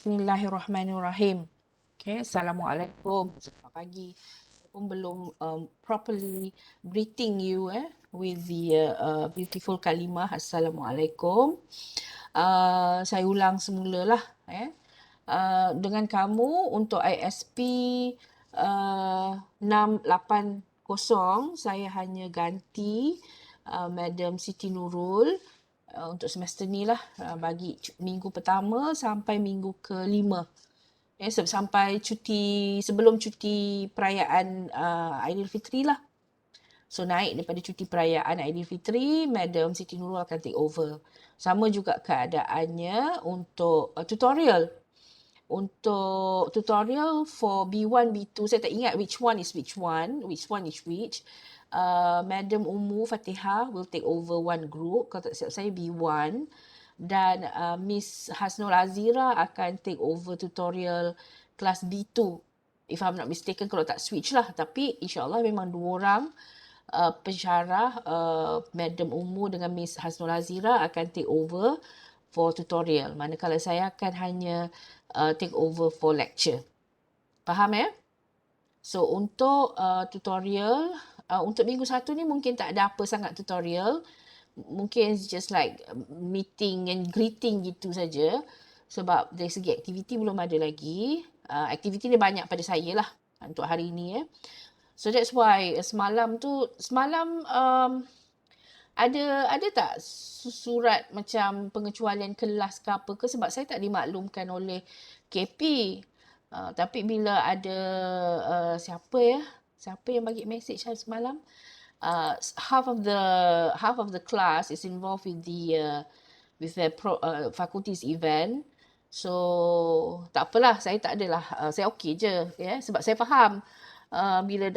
Bismillahirrahmanirrahim. Okay, Assalamualaikum. Selamat pagi. Saya pun belum properly greeting you with the beautiful kalimah Assalamualaikum. Saya ulang semula lah. Dengan kamu untuk ISP 680, saya hanya ganti Madam Siti Nurul untuk semester ni lah, bagi minggu pertama sampai minggu kelima. Sampai cuti, sebelum cuti perayaan Aidilfitri lah. So naik daripada cuti perayaan Aidilfitri, Madam Siti Nurul akan take over. Sama juga keadaannya untuk tutorial. Untuk tutorial for B1, B2, saya tak ingat which one is which. Madam Ummu Fatihah will take over one group, kalau tak silap saya B1. Dan Miss Hasnul Azira akan take over tutorial kelas B2. If I'm not mistaken, kalau tak switch lah. Tapi insyaAllah memang dua orang pensyarah, Madam Ummu dengan Miss Hasnul Azira akan take over for tutorial. Manakala saya akan hanya take over for lecture. Faham ya? So untuk tutorial, untuk minggu satu ni mungkin tak ada apa sangat tutorial. Mungkin it's just like meeting and greeting gitu saja. Sebab dari segi aktiviti belum ada lagi. Aktiviti ni banyak pada saya lah untuk hari ni ya. So that's why semalam ada tak surat macam pengecualian kelas ke apa ke, sebab saya tak dimaklumkan oleh KP. Tapi bila ada siapa yang bagi message hari semalam, half of the class is involved with the faculty's event. So tak apalah, saya tak adalah, saya okey je ya, sebab saya faham bila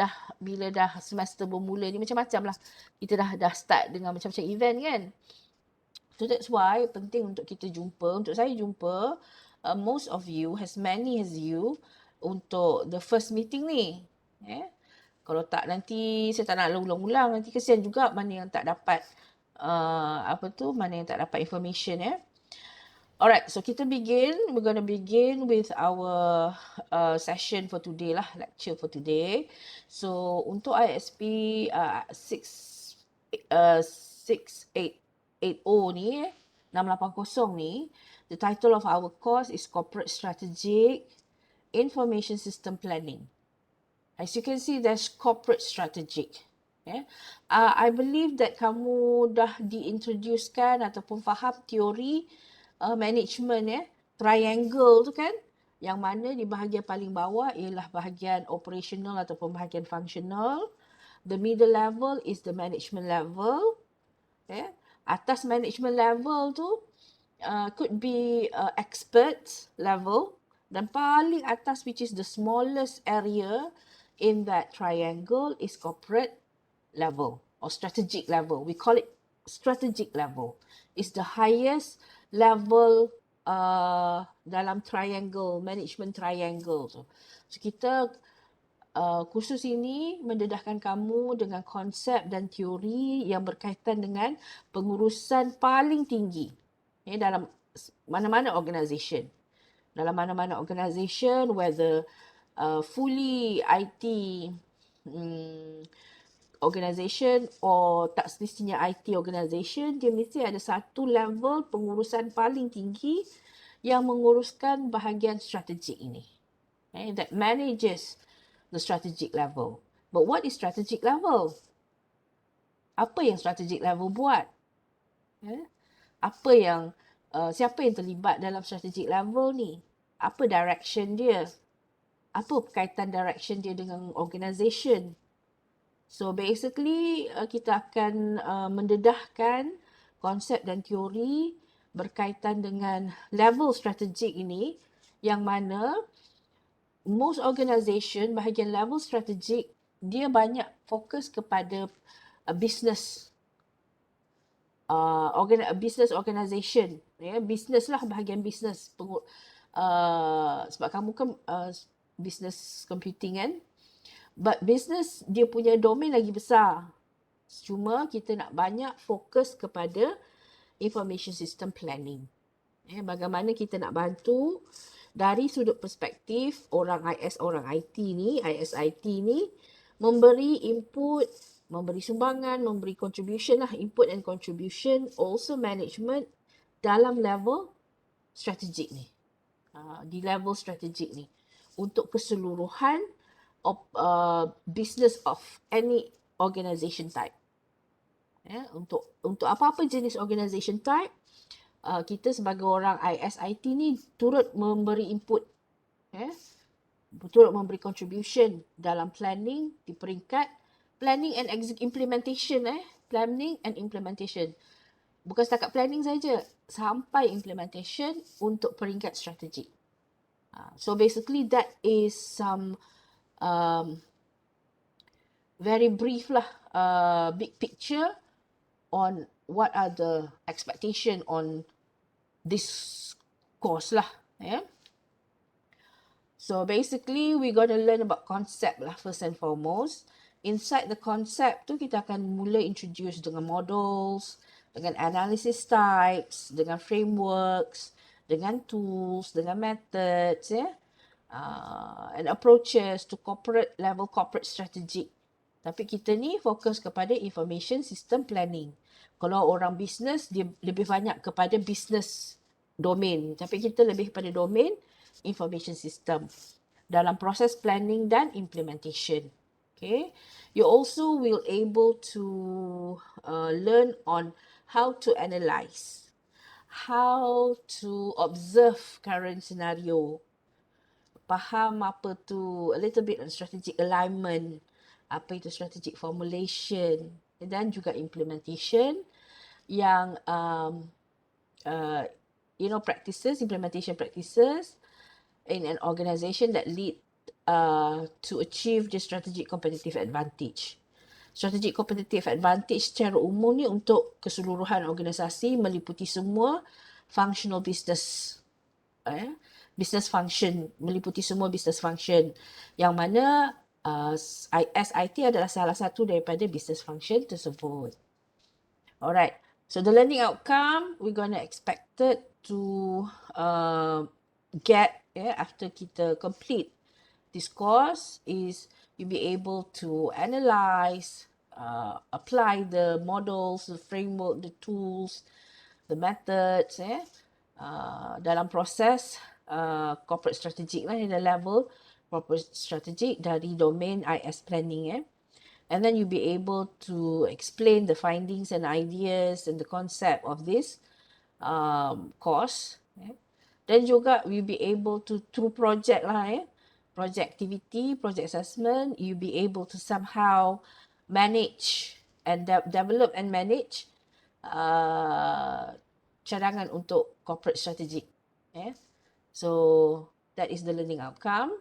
dah semester bermula ni macam-macam lah. Kita dah start dengan macam-macam event kan. So that's why penting untuk kita jumpa, untuk saya jumpa most of you, as many as you, untuk the first meeting ni. Kalau tak nanti saya tak nak ulang-ulang, nanti kesian juga mana yang tak dapat mana yang tak dapat information ya. Alright, so we're going to begin with our session for today lah, lecture for today. So untuk ISP 680 ni, 680 ni, the title of our course is Corporate Strategic Information System Planning. As you can see, there's corporate strategic. I believe that kamu dah diintroducekan ataupun faham teori management triangle tu kan, yang mana di bahagian paling bawah ialah bahagian operational ataupun bahagian functional. The middle level is the management level. Atas management level tu could be expert level, dan paling atas, which is the smallest area in that triangle, is corporate level or strategic level. We call it strategic level. It's the highest level dalam triangle, management triangle tu. So kita kursus ini mendedahkan kamu dengan konsep dan teori yang berkaitan dengan pengurusan paling tinggi dalam mana-mana organisation. Dalam mana-mana organisation, whether fully IT organisation or tak semestinya IT organisation, dia mesti ada satu level pengurusan paling tinggi yang menguruskan bahagian strategik ini. That manages the strategic level. But what is strategic level? Apa yang strategic level buat? Apa yang siapa yang terlibat dalam strategic level ni? Apa direction dia? Apa berkaitan direction dia dengan organisation? So basically kita akan mendedahkan konsep dan teori berkaitan dengan level strategik ini, yang mana most organisation bahagian level strategik dia banyak fokus kepada business business organisation, business lah, bahagian business. Sebab kamu kan business computing kan. But business dia punya domain lagi besar. Cuma kita nak banyak fokus kepada information system planning. Bagaimana kita nak bantu dari sudut perspektif orang IS, orang IT ni, ISIT ni, memberi input, memberi sumbangan, memberi contribution lah, input and contribution, also management dalam level strategik ni. Di level strategik ni. Untuk keseluruhan business of any organisation type. Untuk apa-apa jenis organisation type, kita sebagai orang ISIT ni turut memberi input, turut memberi contribution dalam planning di peringkat planning and implementation, planning and implementation. Bukan setakat planning saja, sampai implementation untuk peringkat strategik. So basically that is some very brief lah, big picture on what are the expectation on this course lah. So basically we're going to learn about concept lah first and foremost. Inside the concept tu kita akan mula introduce dengan models, dengan analysis types, dengan frameworks, dengan tools, dengan methods, and approaches to corporate level, corporate strategy. Tapi kita ni fokus kepada information system planning. Kalau orang business, dia lebih banyak kepada business domain. Tapi kita lebih kepada domain information system dalam proses planning dan implementation. Okay. You also will able to learn on how to analyze, how to observe current scenario, faham apa tu, a little bit on strategic alignment, apa itu strategic formulation, dan juga implementation yang implementation practices in an organisation that lead to achieve the strategic competitive advantage. Strategic competitive advantage secara umum ni untuk keseluruhan organisasi, meliputi semua functional business, business function, meliputi semua business function, yang mana SIT adalah salah satu daripada business function tersebut. Alright, so the learning outcome we're gonna expected to get after kita complete this course is you'll be able to analyze, apply the models, the framework, the tools, the methods, dalam proses corporate strategic lah, the level corporate strategic dari domain IS planning. And then you'll be able to explain the findings and ideas and the concept of this course. Then juga we'll be able to, through project lah, project activity, project assessment, you'll be able to somehow manage and develop and manage cadangan untuk corporate strategy. So that is the learning outcome.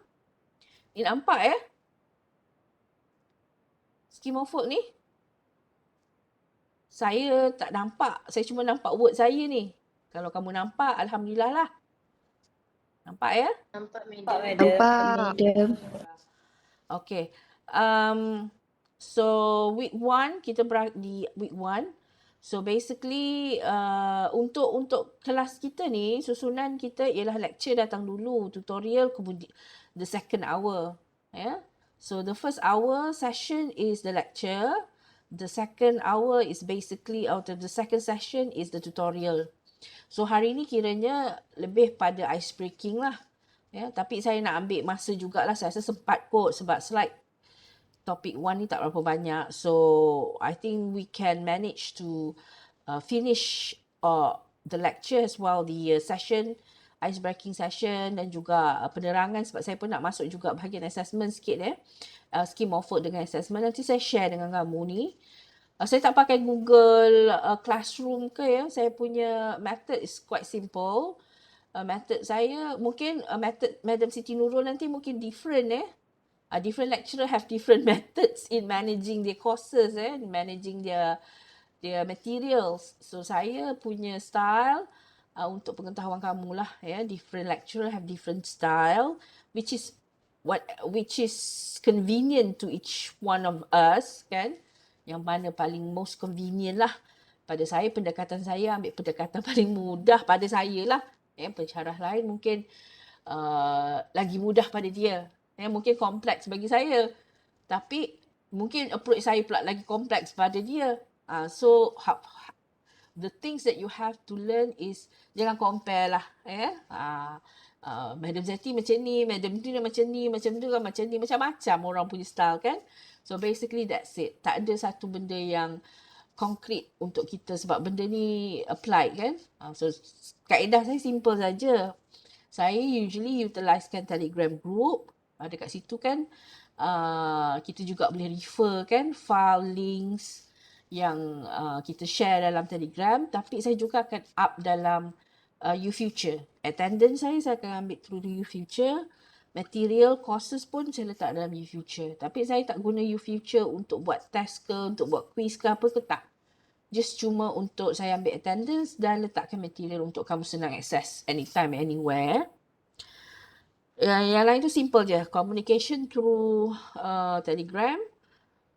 Ini nampak scheme of work ni? Saya tak nampak, saya cuma nampak word saya ni. Kalau kamu nampak, alhamdulillah lah. Nampak Nampak, madam. Okay. So week 1 kita di week 1. So basically untuk kelas kita ni, susunan kita ialah lecture datang dulu, tutorial, kemudian the second hour. So the first hour session is the lecture. The second hour is basically, out of the second session is the tutorial. So hari ni kiranya lebih pada ice breaking lah. Tapi saya nak ambil masa jugalah. Saya rasa sempat kot sebab slide topik 1 ni tak berapa banyak. So I think we can manage to finish the lecture as well, the session, ice breaking session, dan juga penerangan, sebab saya pun nak masuk juga bahagian assessment sikit scheme of work dengan assessment. Nanti saya share dengan kamu ni. Saya tak pakai Google Classroom ke saya punya method is quite simple. Method saya mungkin method Madam Siti Nurul nanti mungkin different different lecturer have different methods in managing their courses managing their materials. So saya punya style untuk pengetahuan kamu lah different lecturer have different style which is convenient to each one of us kan. Yang mana paling most convenient lah pada saya, pendekatan saya ambil pendekatan paling mudah pada saya lah. Pensyarah lain mungkin lagi mudah pada dia. Mungkin kompleks bagi saya. Tapi mungkin approach saya pula lagi kompleks pada dia. So the things that you have to learn is jangan compare lah. Madam Zeti macam ni, Madam tu macam ni, macam tu kan macam ni. Macam-macam orang punya style kan. So basically that's it. Tak ada satu benda yang konkret untuk kita sebab benda ni apply kan. So kaedah saya simple saja. Saya usually utilisekan Telegram group. Dekat situ kan kita juga boleh refer kan file links yang kita share dalam Telegram, tapi saya juga akan up dalam YouFuture. Attendance saya akan ambil through YouFuture. Material courses pun saya letak dalam YouFuture. Tapi saya tak guna YouFuture untuk buat test ke, untuk buat quiz ke apa ke, tak. Just cuma untuk saya ambil attendance dan letakkan material untuk kamu senang access anytime, anywhere. Yang lain tu simple je. Communication through Telegram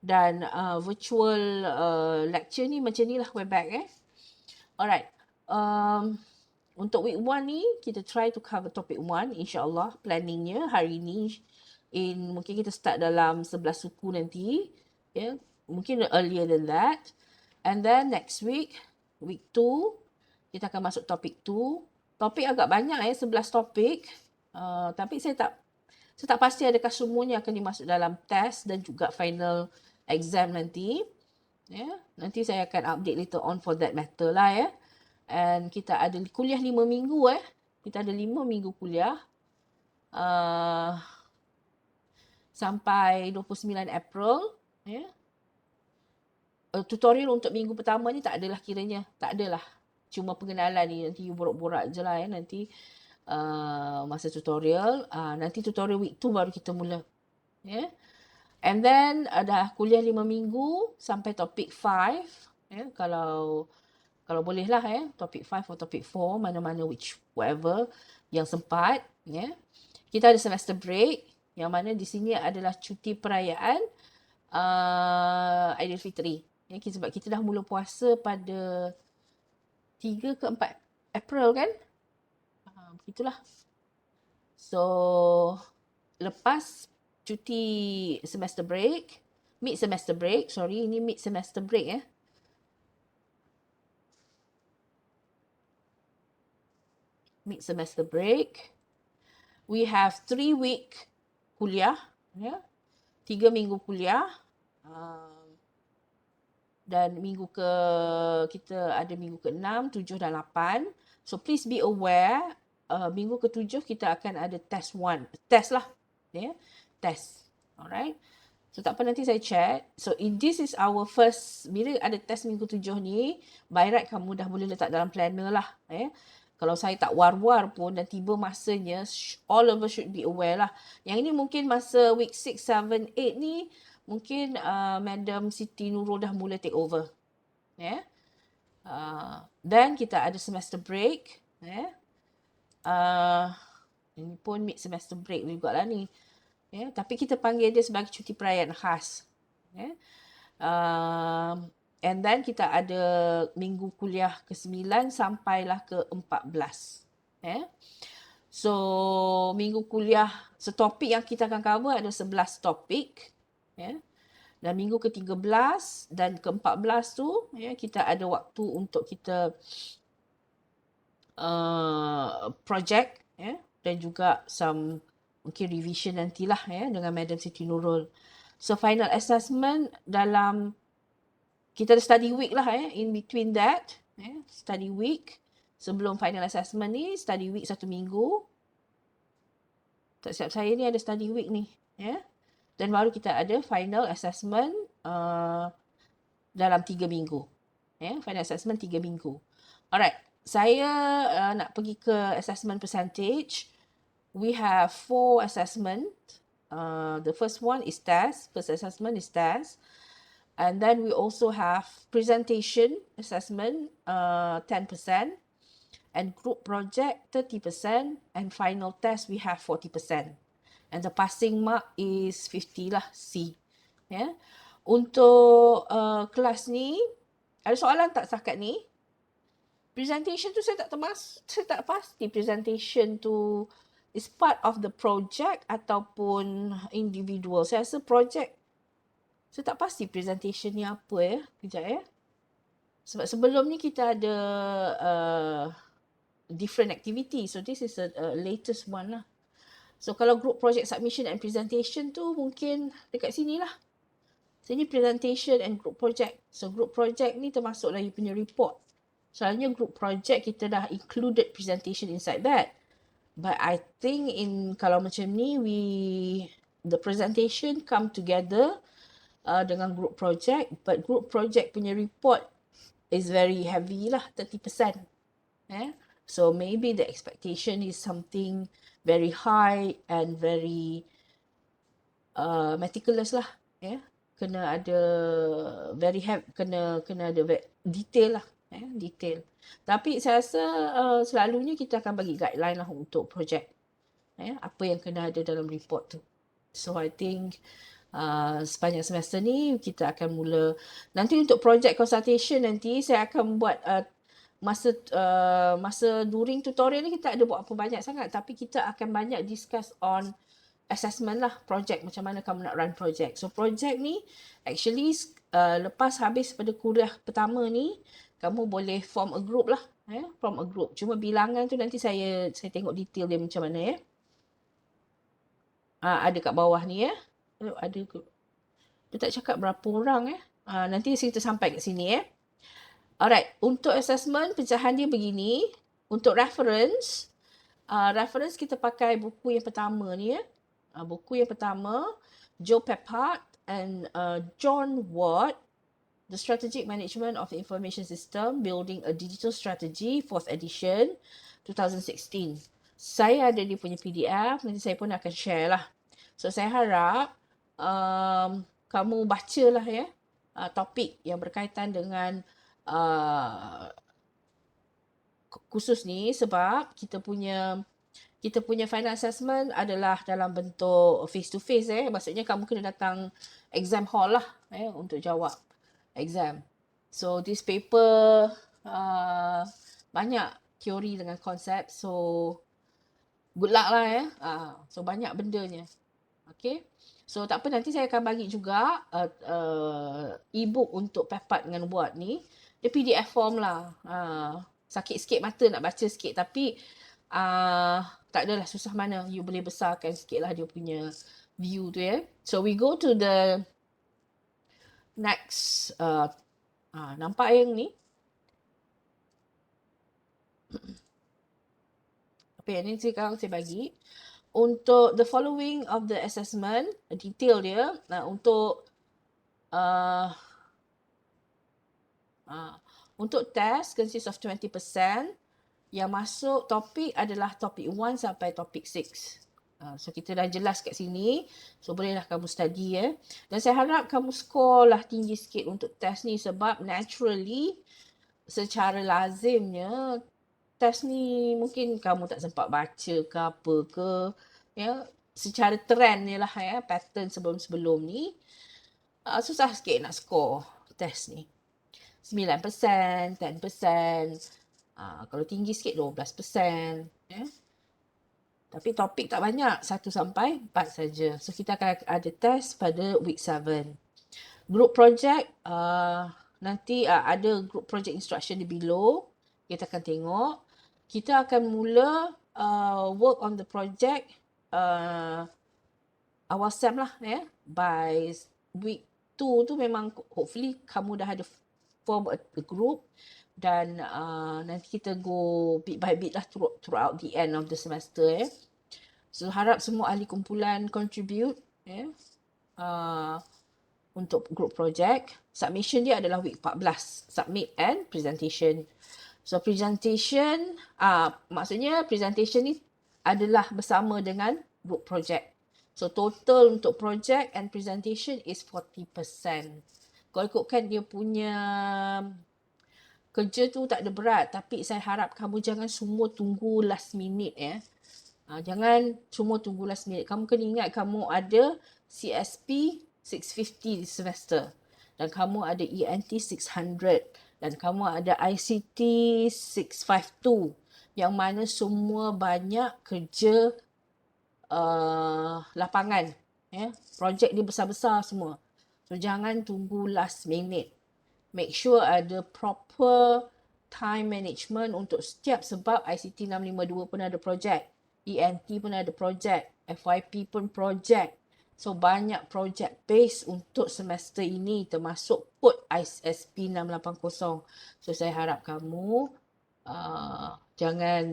dan virtual lecture ni macam ni lah, Webex. Alright. Untuk week 1 ni, kita try to cover topic 1. InsyaAllah planningnya hari ni. Mungkin kita start dalam 11 suku nanti. Mungkin earlier than that. And then next week, week 2, kita akan masuk topik 2. Topik agak banyak 11 topik. Tapi saya tak pasti adakah semuanya akan dimasuk dalam test dan juga final exam nanti. Nanti saya akan update later on for that matter lah. And kita ada kuliah 5 minggu. Kita ada 5 minggu kuliah. Sampai 29 April. Tutorial untuk minggu pertama ni tak adalah kiranya. Tak adalah. Cuma pengenalan ni. Nanti you borak-borak je lah. Nanti masa tutorial. Nanti tutorial week 2 baru kita mula. And then ada kuliah 5 minggu sampai topik 5. Kalau boleh lah topik 5 atau topik 4. Mana-mana whatever yang sempat. Kita ada semester break. Yang mana di sini adalah cuti perayaan Aidilfitri. Sebab kita dah mula puasa pada 3 ke 4 April kan. Begitulah. So, lepas cuti semester break, mid semester break, ini mid semester break mid semester break, we have 3 week kuliah, 3 minggu kuliah. Dan kita ada minggu ke-6, 7 dan 8. So please be aware, minggu ke-7 kita akan ada test lah. Test. Alright. So tak apa, nanti saya check. So this is our first, bila ada test minggu 7 ni, by right kamu dah boleh letak dalam planner lah. Kalau saya tak war-war pun dan tiba masanya, all of us should be aware lah. Yang ini mungkin masa week 6, 7, 8 ni, mungkin Madam Siti Nurul dah mula take over. Then kita ada semester break. Ini pun mid semester break juga lah ni. Tapi kita panggil dia sebagai cuti perayaan khas. And then kita ada minggu kuliah ke-9 sampailah ke-14. So minggu kuliah, topik yang kita akan cover ada 11 topik. Dan minggu ke-13 dan ke-14 tu kita ada waktu untuk kita project dan juga some mungkin revision nantilah dengan Madam Siti Nurul. So final assessment dalam, kita ada study week lah in between that, study week sebelum final assessment ni, study week 1 minggu. Tak siap saya ni ada study week ni. Dan baru kita ada final assessment dalam 3 minggu. Final assessment 3 minggu. Alright, saya nak pergi ke assessment percentage. We have 4 assessment. The first one is test. First assessment is test. And then we also have presentation assessment 10%. And group project 30%. And final test we have 40%. And the passing mark is 50 lah, C. Untuk kelas ni, ada soalan tak setakat ni? Presentation tu saya tak pasti presentation tu is part of the project ataupun individual? Saya rasa project. Saya tak pasti presentation ni apa ya. Kejap ya. Sebab sebelum ni kita ada different activity. So this is a latest one lah. So kalau group project submission and presentation tu mungkin dekat sini lah. Sini presentation and group project. So group project ni termasuk lah you punya report. Selalunya group project kita dah included presentation inside that. But I think kalau macam ni the presentation come together dengan group project, but group project punya report is very heavy lah, 30%. So maybe the expectation is something very high and very meticulous lah. Kena ada very kena ada detail lah. Detail. Tapi saya rasa selalunya kita akan bagi guideline lah untuk projek. Apa yang kena ada dalam report tu. So I think sepanjang semester ni kita akan mula. Nanti untuk project consultation nanti saya akan buat masa during tutorial ni kita ada buat apa banyak sangat. Tapi kita akan banyak discuss on assessment lah, project, macam mana kamu nak run project. So project ni actually lepas habis pada kuliah pertama ni, kamu boleh form a group lah. Form a group. Cuma bilangan tu nanti saya tengok detail dia macam mana ada kat bawah ni Ada ke? Dia tak cakap berapa orang nanti kita sampai kat sini Alright, untuk assessment pecahan dia begini. Untuk reference, reference kita pakai buku yang pertama ni buku yang pertama, Joe Peppard and John Watt, The Strategic Management of the Information System, Building a Digital Strategy, 4th edition, 2016. Saya ada dia punya PDF, nanti saya pun akan share lah. So saya harap kamu bacalah topik yang berkaitan dengan khusus ni, sebab kita punya final assessment adalah dalam bentuk face to face maksudnya kamu kena datang exam hall lah untuk jawab exam. So this paper banyak teori dengan konsep, so good luck lah so banyak bendanya. Okay, so tak apa, nanti saya akan bagi juga e-book untuk Peppard dengan Word ni. Dia PDF form lah. Sakit sikit mata nak baca sikit, tapi tak adalah susah mana. You boleh besarkan sikit lah dia punya view tu So we go to the next. Nampak yang ni? Apa yang ni sekarang saya bagi. Untuk the following of the assessment, detail dia, untuk test consists of 20%. Yang masuk topik adalah topik 1 sampai topik 6. So kita dah jelas kat sini. So bolehlah kamu study Dan saya harap kamu score lah tinggi sikit untuk test ni, sebab naturally secara lazimnya test ni mungkin kamu tak sempat baca ke apa ke secara trend ni lah pattern sebelum-sebelum ni susah sikit nak score test ni. 9%, 10%, kalau tinggi sikit 12%. Tapi topik tak banyak, 1 sampai 4 saja. So kita akan ada test pada week 7. Group project, nanti ada group project instruction di below. Kita akan tengok. Kita akan mula work on the project awal SEM lah by week 2 tu memang hopefully kamu dah ada form a group. Dan nanti kita go bit by bit lah throughout the end of the semester So harap semua ahli kumpulan contribute untuk group project. Submission dia adalah week 14, submit and presentation. So presentation, maksudnya presentation ni adalah bersama dengan group project. So total untuk project and presentation is 40%. Kalau ikutkan dia punya kerja tu tak ada berat, tapi saya harap kamu jangan semua tunggu last minute Jangan semua tunggu last minute. Kamu kena ingat kamu ada ISP680 di semester. Dan kamu ada ENT600. Dan kamu ada ICT652. Yang mana semua banyak kerja lapangan. Projek dia besar-besar semua. So jangan tunggu last minute. Make sure ada proper time management untuk setiap, sebab ICT 652 pun ada projek. ENT pun ada projek. FYP pun projek. So banyak projek base untuk semester ini termasuk put ISP 680. So saya harap kamu jangan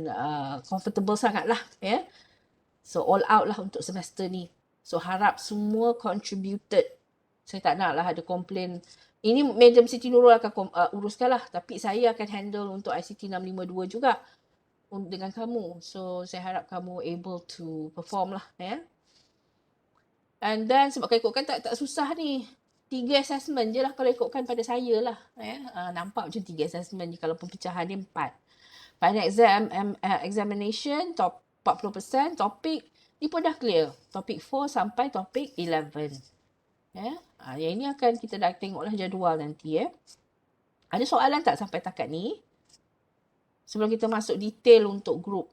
comfortable sangat lah. So all out lah untuk semester ni. So harap semua contributed. Saya tak nak lah ada komplain. Ini Madam Siti Nurul akan uruskan lah. Tapi saya akan handle untuk ICT 652 juga dengan kamu. So saya harap kamu able to perform lah. And then sebab kalau ikutkan tak susah ni. 3 assessment je lah kalau ikutkan pada saya lah. Nampak macam 3 assessment ni kalau pecahan dia 4. Final examination 40%, topik ni pun dah clear. Topik 4 sampai topik 11. Yang ini akan kita dah tengoklah jadual nanti. Ada soalan tak sampai takat ni? Sebelum kita masuk detail untuk group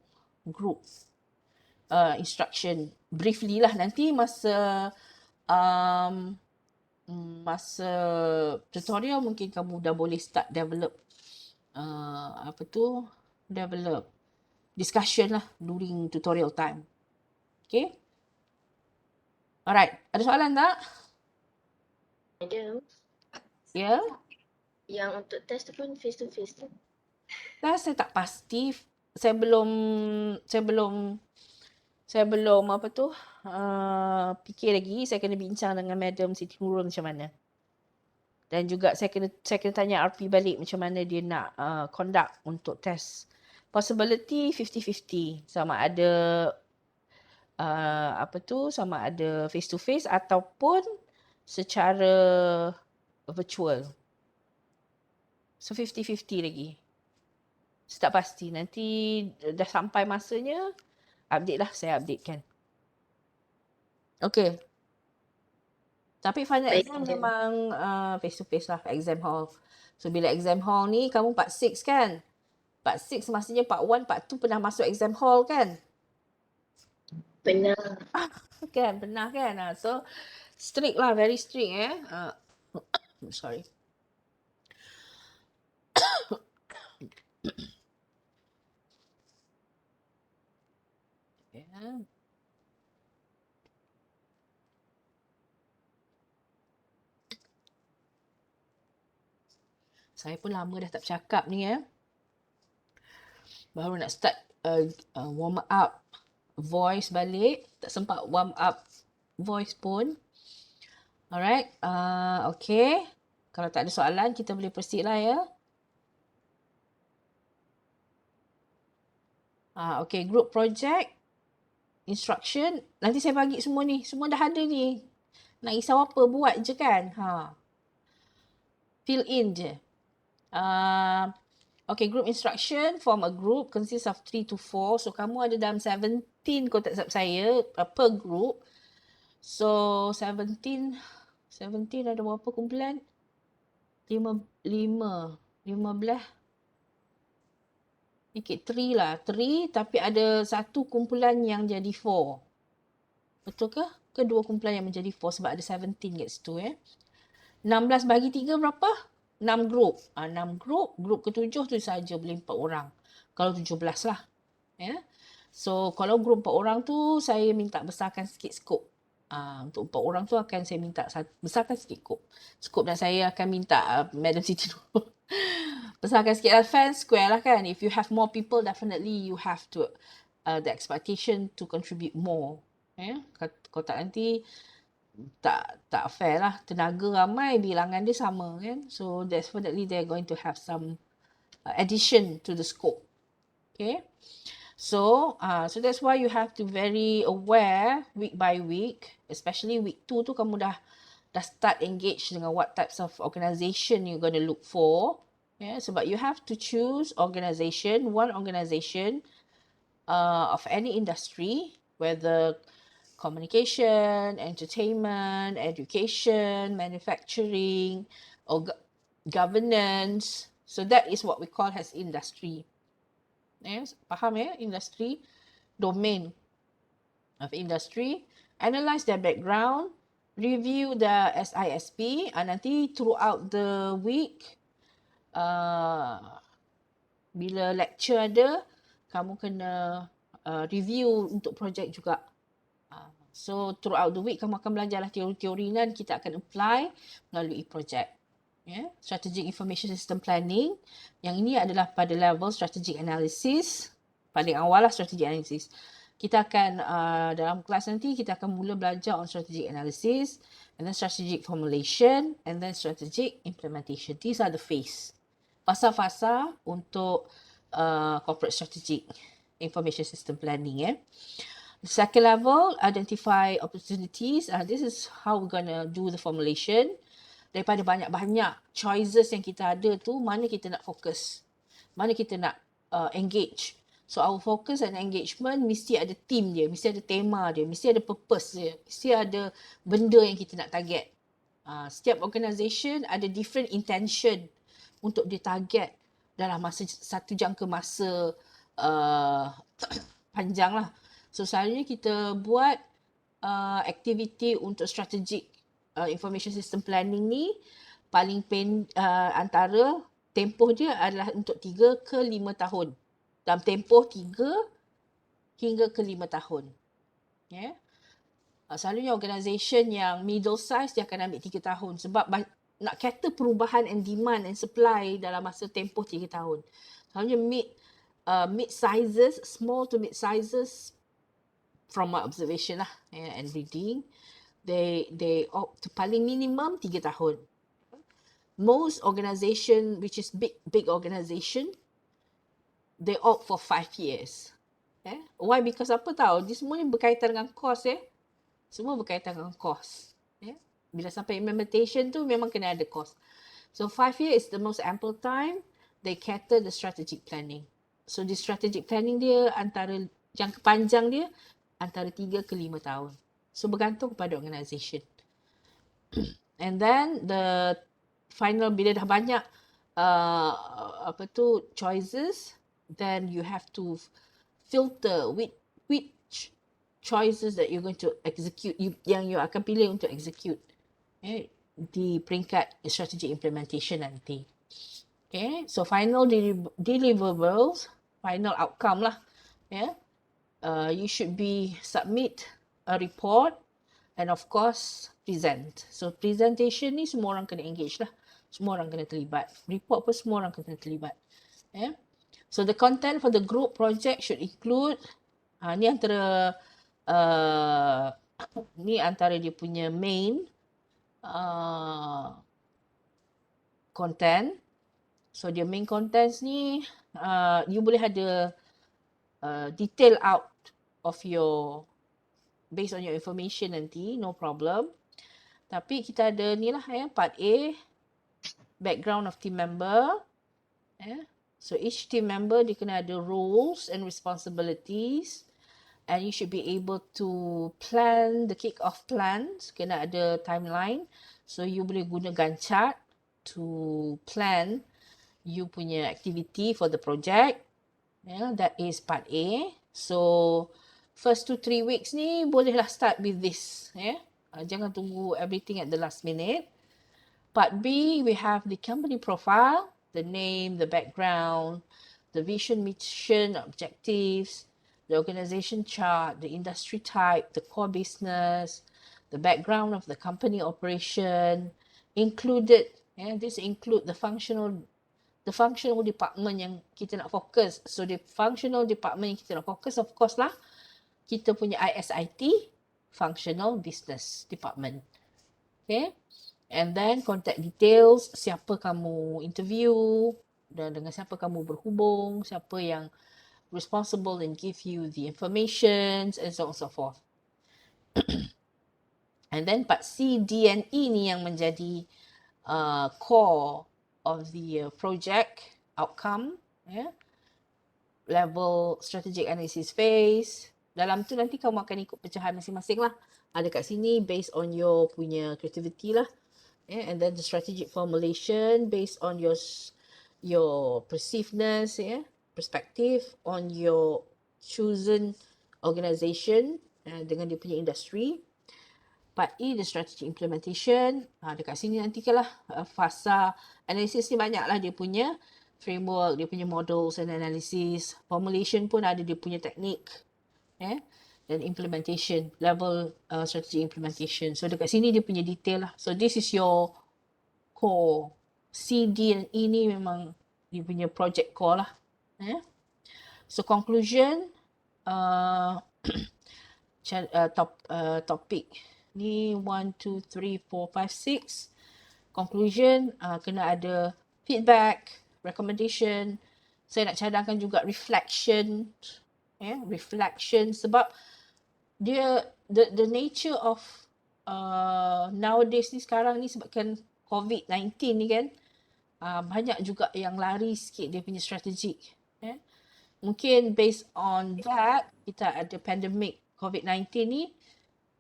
instruction. Briefly lah nanti masa tutorial mungkin kamu dah boleh start develop develop discussion lah during tutorial time. Okay? Alright. Ada soalan tak? Madam, Ya? yang untuk test tu pun face to face tu? Saya tak pasti. Saya belum fikir lagi. Saya kena bincang dengan Madam Siti Nurul macam mana. Dan juga saya kena tanya RP balik macam mana dia nak conduct untuk test. Possibility 50-50. Sama ada sama ada face to face ataupun secara virtual. So 50-50 lagi. Saya tak pasti. Nanti dah sampai masanya, update lah. Saya updatekan. Okay. Tapi final exam memang face to face lah. Exam hall. So bila exam hall ni, kamu part 6 kan? Part 6 maksudnya part 1, part 2 pernah masuk exam hall kan? Pernah. Kan? Pernah kan? So strict lah. Very strict sorry. Saya pun lama dah tak bercakap ni Baru nak start warm up voice balik. Tak sempat warm up voice pun. Alright. Okay. Kalau tak ada soalan, kita boleh proceed lah Okay. Group project. Instruction. Nanti saya bagi semua ni. Semua dah ada ni. Nak risau apa? Buat je kan? Fill in je. Okay, group instruction. Form a group. Consists of 3 to 4. So, kamu ada dalam 17 kalau tak silap saya. Per group. So, 17 ada berapa kumpulan? 15. Ikut 3 lah. 3 tapi ada satu kumpulan yang jadi 4. Betul ke? Kedua kumpulan yang menjadi 4 sebab ada 17 kat situ 16 bagi 3 berapa? 6 grup. 6 grup. Grup ke-7 tu saja boleh 4 orang. Kalau 17 lah. So, kalau grup 4 orang tu, saya minta besarkan sikit skop. Untuk 4 orang tu akan saya minta besarkan sikit skop. Dan saya akan minta Madam Siti dulu. Besarkan sikit lah. Fan square lah kan. If you have more people, definitely you have to the expectation to contribute more. Kalau tak nanti tak fair lah. Tenaga ramai, bilangan dia sama kan. So definitely they're going to have some addition to the scope. Okay. So that's why you have to very aware week by week. Especially week 2 tu kamu dah start engage dengan what types of organisation you're going to look for. Sebab you have to choose one organisation of any industry, whether communication, entertainment, education, manufacturing, or governance. So that is what we call as industry. Faham industry, domain. of industry, analyze their background, review the SISP, nanti throughout the week, bila lecture ada, kamu kena review untuk projek juga. So throughout the week kamu akan belajar lah teori-teori dan kita akan apply melalui projek. Strategic Information System Planning. Yang ini adalah pada level strategic analysis. Paling awal lah strategic analysis. Kita akan dalam kelas nanti kita akan mula belajar on strategic analysis, and then strategic formulation, and then strategic implementation. These are the phase. Fasa-fasa untuk corporate strategic information system planning. The second level, identify opportunities. This is how we're gonna do the formulation. Daripada banyak-banyak choices yang kita ada tu, mana kita nak fokus, mana kita nak engage. So our focus and engagement mesti ada theme dia, mesti ada tema dia, mesti ada purpose dia, mesti ada benda yang kita nak target. Setiap organisation ada different intention untuk dia target dalam masa satu jangka masa panjang lah. So selalunya kita buat aktiviti untuk strategic information system planning ni paling antara tempoh dia adalah untuk 3 ke 5 tahun. Dalam tempoh 3 hingga ke 5 tahun. Selalunya organisation yang middle size dia akan ambil 3 tahun sebab nak kata perubahan and demand and supply dalam masa tempoh 3 tahun. Selalunya mid sizes, small to mid sizes, from my observation lah and reading, they opt to paling minimum 3 tahun. Most organisation which is big organisation, they opt for 5 years. Why? Because apa tahu? Dia semua ni berkaitan dengan cost. Semua berkaitan dengan cost. Bila sampai implementation tu memang kena ada cost. So 5 years is the most ample time they cater the strategic planning. So the strategic planning dia antara jangka panjang dia antara 3 ke 5 tahun. So bergantung kepada organisation. And then the final bila dah banyak choices, then you have to filter which choices that you're going to execute, yang you akan pilih untuk execute di peringkat strategic implementation nanti. So final deliverables, final outcome lah. You should submit a report and of course present. So presentation ni semua orang kena engage lah. Semua orang kena terlibat. Report pun semua orang kena terlibat. So the content for the group project should include, ni antara dia punya main content. So dia main contents ni, you boleh ada detail out of your, based on your information nanti, no problem. Tapi kita ada ni lah part A, background of team member. So each team member dia kena ada roles and responsibilities, and you should be able to plan the kick-off plans. Kena ada timeline, so you boleh guna Gantt chart to plan you punya activity for the project. That is part A. So first 2-3 weeks ni bolehlah start with this. Jangan tunggu everything at the last minute. Part B, we have the company profile, the name, the background, the vision, mission, objectives, the organization chart, the industry type, the core business, the background of the company operation, included. This include the functional department yang kita nak fokus. So the functional department yang kita nak fokus, of course lah, kita punya ISIT, functional business department. And then contact details, siapa kamu interview, dan dengan siapa kamu berhubung, siapa yang responsible and give you the information, and so on and so forth. And then part C, D and E ni yang menjadi core of the project outcome. Level strategic analysis phase. Dalam tu nanti kamu akan ikut pecahan masing-masing lah. Ada kat sini based on your punya creativity lah. And then the strategic formulation based on your perceivedness, perspective on your chosen organisation dengan dia punya industri. Part E, the strategy implementation. Dekat sini nanti lah fasa analysis ni banyak lah dia punya framework, dia punya models and analysis. Formulation pun ada dia punya teknik. Dan implementation, level strategy implementation. So dekat sini dia punya detail lah. So this is your core. C, D dan E ni memang dia punya project core lah. So conclusion, topik ni 1, 2, 3, 4, 5, 6. Conclusion, kena ada feedback, recommendation. Saya nak cadangkan juga reflection. Reflection sebab dia the nature of nowadays ni sekarang ni sebabkan COVID-19 ni kan, banyak juga yang lari sikit dia punya strategi. Mungkin based on that, kita ada pandemic COVID-19 ni,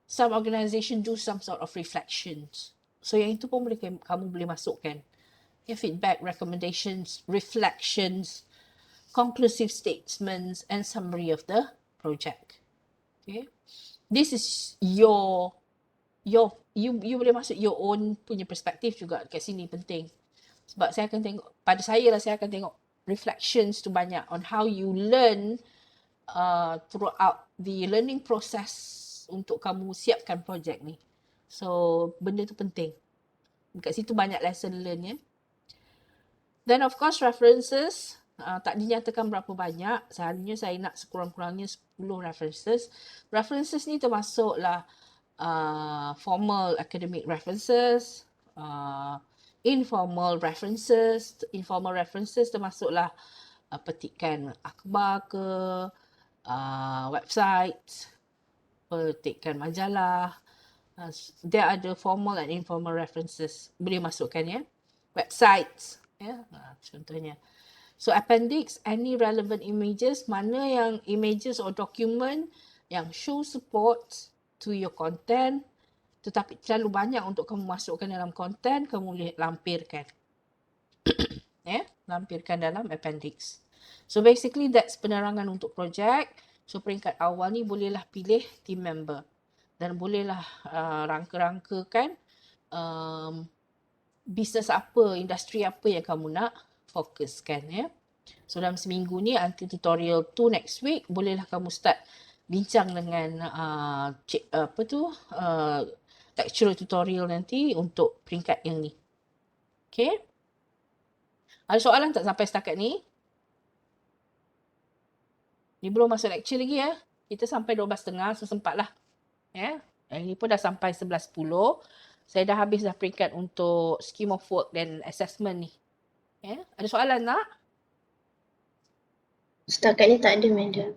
some organisation do some sort of reflections. So yang itu pun boleh kamu boleh masukkan. Feedback, recommendations, reflections, conclusive statements and summary of the project. Okay. This is you boleh masuk your own punya perspektif juga kat sini penting. Sebab saya akan tengok, pada saya lah saya akan tengok reflections tu banyak on how you learn throughout the learning process untuk kamu siapkan projek ni. So, benda tu penting. Dekat situ banyak lesson learn ya. Then of course references. Tak dinyatakan berapa banyak. Seharinya saya nak sekurang-kurangnya 10 references. References ni termasuklah formal academic references, informal references. Informal references termasuklah petikan akhbar ke, website, petikan majalah. There are the formal and informal references. Boleh masukkan ya. Websites. Contohnya. So appendix, any relevant images, mana yang images or document yang show support to your content, tetapi terlalu banyak untuk kamu masukkan dalam content, kamu boleh lampirkan. Lampirkan dalam appendix. So basically that's penerangan untuk projek. So peringkat awal ni bolehlah pilih team member. Dan bolehlah rangka-rangkakan bisnes apa, industri apa yang kamu nak fokuskan ya. So dalam seminggu ni until tutorial 2 next week, bolehlah kamu start bincang dengan lecturer tutorial nanti untuk peringkat yang ni. Okay. Ada soalan tak sampai setakat ni? Ni belum masuk lecture lagi ya. Kita sampai 12.30, so sempatlah. Ya. Ini pun dah sampai 11.10. Saya dah habis dah peringkat untuk scheme of work dan assessment ni. Ya. Ada soalan tak? Setakat ni tak ada, madam.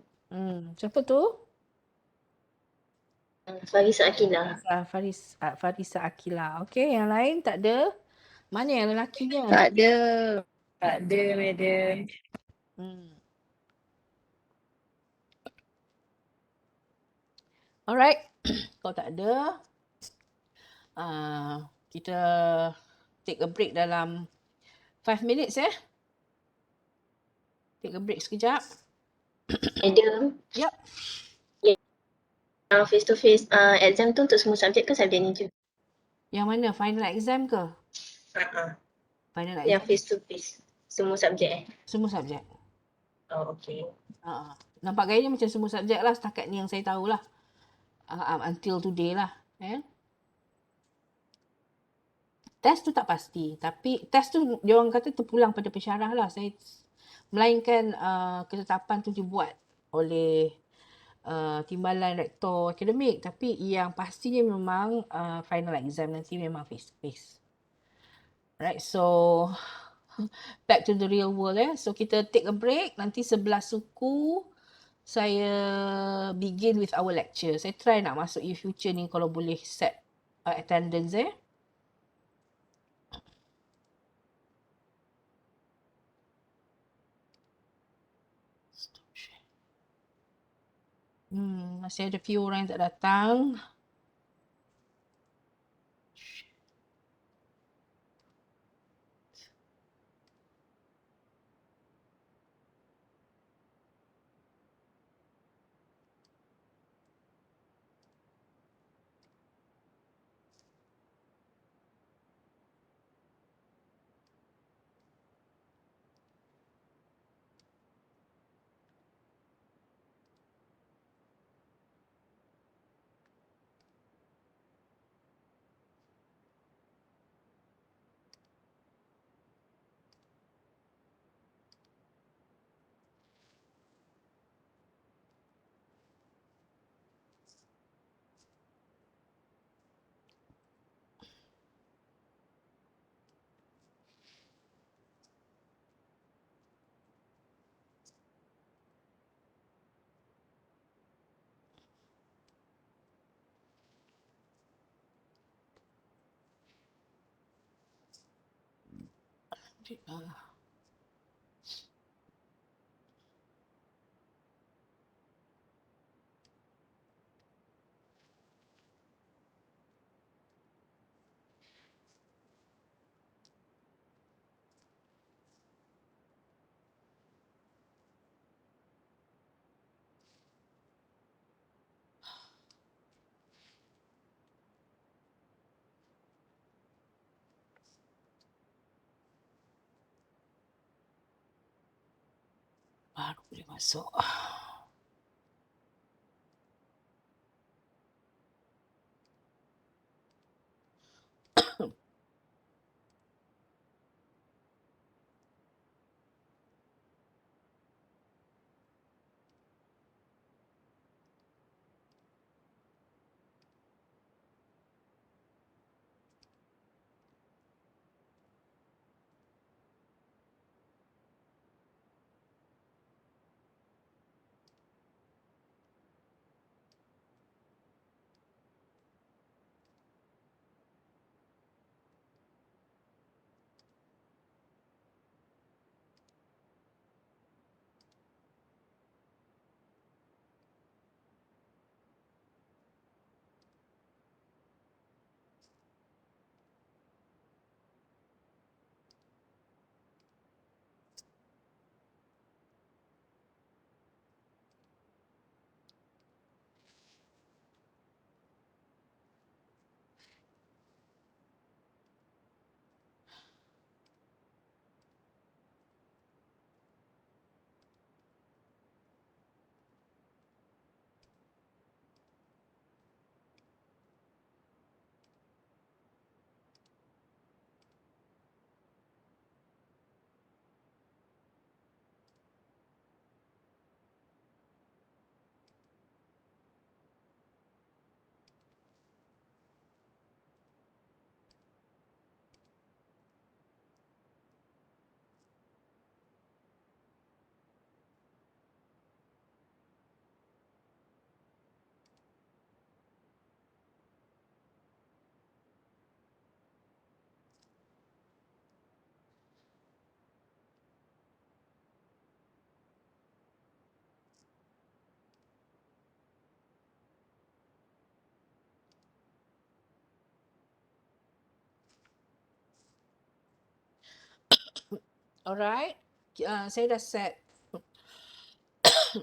Siapa tu? Farisa Akila. Farisa Akila. Okey, yang lain tak ada? Mana yang lelakinya? Tak ada. Tak ada, madam. Alright. Kalau tak ada, kita take a break dalam 5 minutes ya. Take a break sekejap. Madam. Yep. Face to face exam tu untuk semua subjek ke subjek ni je? Yang mana? Final exam ke? Final exam. Yang face to face. Semua subjek Semua subjek. Oh, okay. Nampak gayanya macam semua subjek lah setakat ni yang saya tahulah. Until today lah. Test tu tak pasti. Tapi test tu dia orang kata terpulang pada pensyarah lah. Melainkan ketetapan tu dibuat oleh timbalan rektor akademik. Tapi yang pastinya memang final exam nanti memang face to face. Alright, so back to the real world So kita take a break. Nanti 11 suku saya begin with our lecture. Saya try nak masuk future ni kalau boleh set attendance masih ada few orang yang tak datang. Baru boleh masuk. Alright. Saya dah set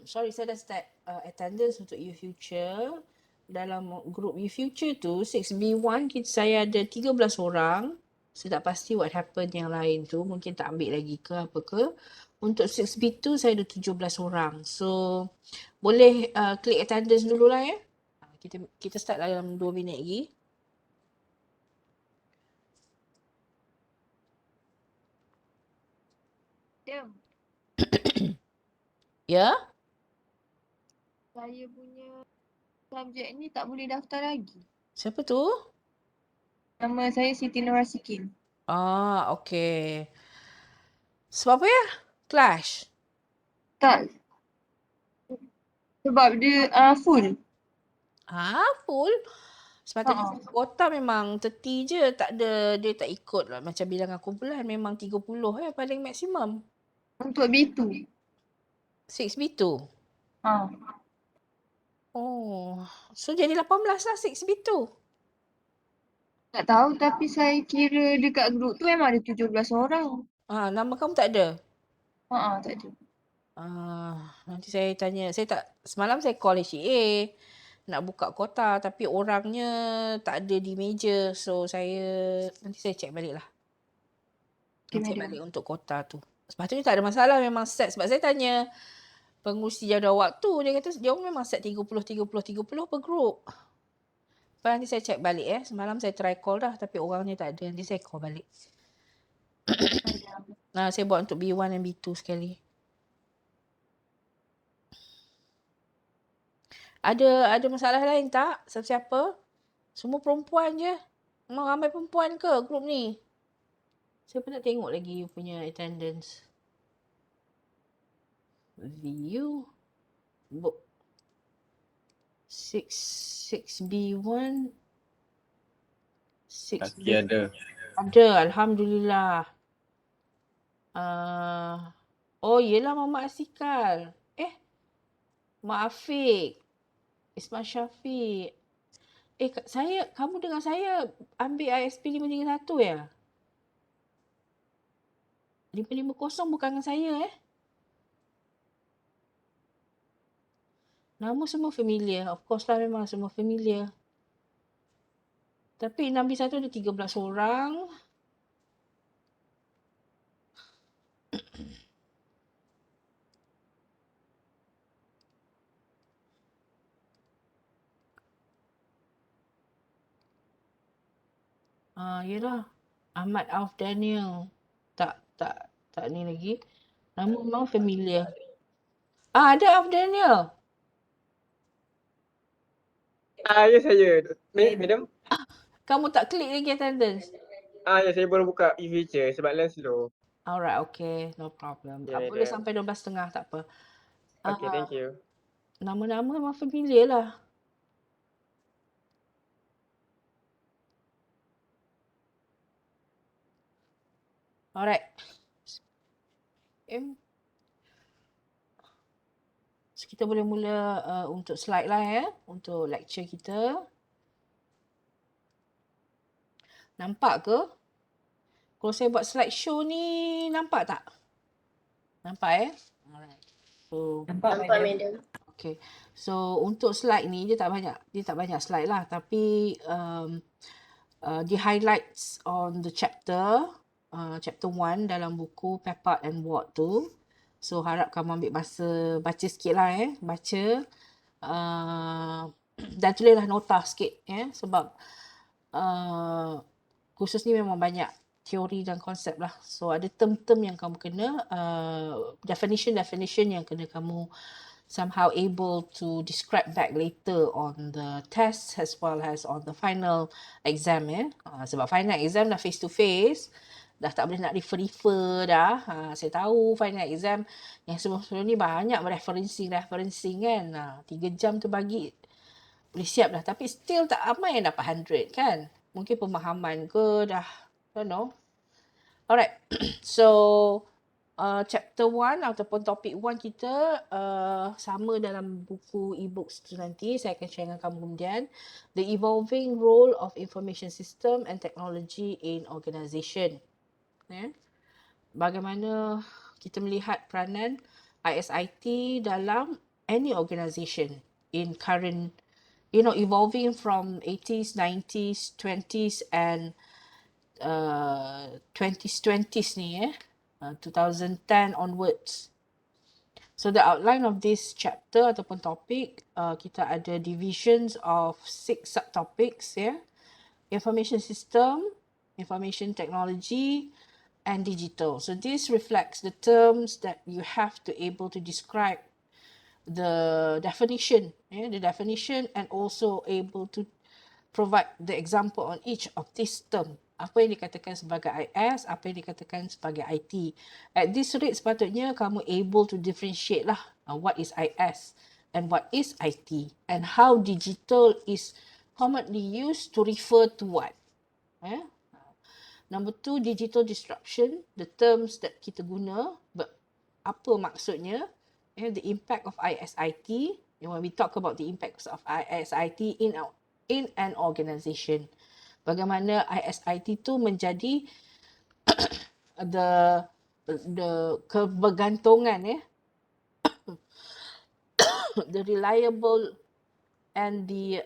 saya dah start attendance untuk U-Future. Dalam group U-Future tu 6B1 saya ada 13 orang. Saya tak pasti what happened yang lain tu. Mungkin tak ambil lagi ke apa ke. Untuk 6B2 saya ada 17 orang. So boleh klik attendance dulu lah ya. Kita start dalam 2 minit lagi. Jam. Ya? Saya punya subjek ni tak boleh daftar lagi. Siapa tu? Nama saya Siti Nurasikin. Okay. Sebab apa ya? Clash? Tak. Sebab dia full. Full? Sepatutnya Ha. kota memang 30 je. Tak ada, dia tak ikut lah. Macam bilangan kumpulan memang 30 paling maksimum. Untuk B2. 6B2. Ha. Oh. So jadi 18 lah 6B2. Tak tahu tapi saya kira dekat grup tu memang ada 17 orang. Nama kamu tak ada? Tak ada. Nanti saya tanya. Semalam saya call HEA. Nak buka kota tapi orangnya tak ada di meja. So nanti saya check balik lah. Check balik untuk kota tu. Sepatutnya tak ada masalah, memang set. Sebab saya tanya pengurusi jadual waktu, dia kata dia memang set 30 per group. Nanti saya check balik Semalam saya try call dah tapi orangnya tak ada. Nanti saya call balik. Saya buat untuk B1 dan B2 sekali. Ada masalah lain tak? Siapa-siapa? Semua perempuan je. Memang ramai perempuan ke grup ni? Saya pun nak tengok lagi you punya attendance. View. 6B1. Laki ada. Ada, Alhamdulillah. Oh, yelah Mama Asikal. Mak Afiq. Ismail Syafiq. Kamu dengan saya ambil ISP531 ya? 550 bukan dengan saya Nama semua familiar. Of course lah memang semua familiar. Tapi 6B1 ada 13 orang. Yelah. Ahmad Auf Daniel. Tak ni lagi. Nama memang familiar. Ada Auf Daniel. Ya saya. Madam? Kamu tak klik lagi attendance. Ya saya baru buka e-feature sebab line slow. Alright, okay. No problem. Ya, Boleh madam. sampai 12.30, tak apa. Okay, thank you. Nama-nama memang familiar lah. Alright. So, kita boleh mula untuk slide lah ya. Untuk lecture kita. Nampak ke? Kalau saya buat slide show ni, nampak tak? Nampak Alright. So, Nampak madam. okay. So, untuk slide ni, dia tak banyak slide lah. Tapi, dia highlights on the chapter 1 dalam buku Peppard and Ward tu. So, harap kamu ambil masa baca sikit lah baca. Dan tulislah nota sikit sebab kursus ni memang banyak teori dan konsep lah. So, ada term-term yang kamu kena, definition yang kena kamu somehow able to describe back later on the test as well as on the final exam sebab final exam dah face to face, dah tak boleh nak refer dah. Saya tahu final exam yang sebelum ni banyak referencing kan. 3 jam tu bagi boleh siap dah, tapi still tak ramai yang dapat 100 kan. Mungkin pemahaman ke dah, don't know. Alright. So chapter 1 ataupun topik 1 kita sama dalam buku e-books tu nanti. Saya akan share dengan kamu kemudian. The Evolving Role of Information System and Technology in Organisation. Bagaimana kita melihat peranan ISIT dalam any organisation in current, evolving from 80s, 90s, 20s and 2020s ni 2010 onwards. So the outline of this chapter ataupun topik, kita ada divisions of 6 subtopics Information system, information technology and digital. So this reflects the terms that you have to able to describe the definition, and also able to provide the example on each of this term. Apa yang dikatakan sebagai IS, apa yang dikatakan sebagai IT. At this rate sepatutnya kamu able to differentiate lah what is IS and what is IT and how digital is commonly used to refer to what. Number 2, digital disruption, the terms that kita guna, apa maksudnya, the impact of ISIT, when we talk about the impacts of ISIT in an organisation. Bagaimana ISIT tu menjadi the kebergantungan the reliable and the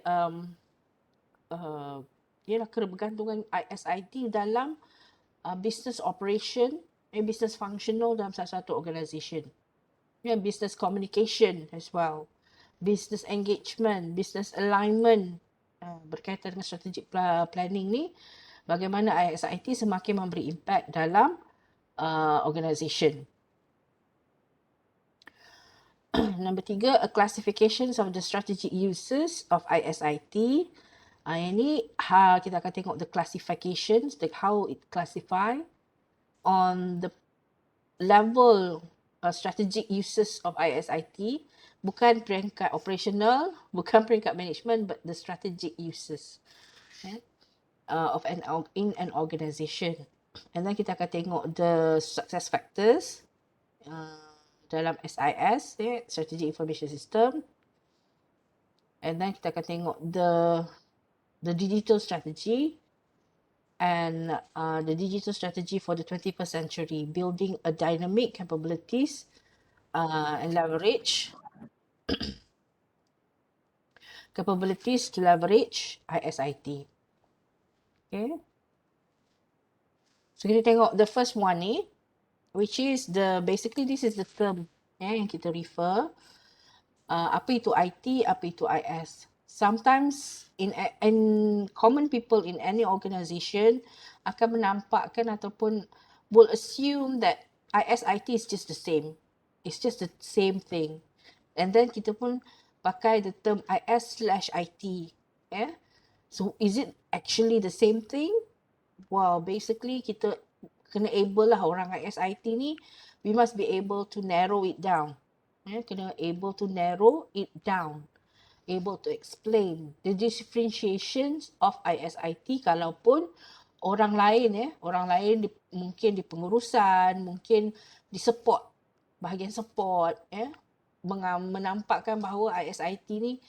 kebergantungan ISIT dalam business operation business functional dalam satu organisation. Business communication as well, business engagement, business alignment, berkaitan dengan strategic planning ni, bagaimana ISIT semakin memberi impact dalam organisation. Number 3, a classifications of the strategic uses of ISIT. Yang ni kita akan tengok the classifications, how it classify on the level strategic uses of ISIT, bukan peringkat operational, bukan peringkat management, but the strategic uses of in an organisation. And then kita akan tengok the success factors dalam SIS, Strategic Information System. And then kita akan tengok the digital strategy and the digital strategy for the 21st century, building a dynamic capabilities and leverage capabilities to leverage ISIT. Okay. So kita tengok the first one ni, which is basically this is the term yang kita refer. Apa itu IT, apa itu IS. Sometimes in common people in any organisation akan menampakkan ataupun will assume that ISIT is just the same. It's just the same thing. And then kita pun pakai the term IS/IT. Yeah? So is it actually the same thing? Well, basically kita kena able lah orang ISIT ni, we must be able to narrow it down. Kena able to narrow it down, able to explain the differentiations of ISIT kalaupun orang lain mungkin di pengurusan, mungkin di support, bahagian support menampakkan bahawa ISIT ni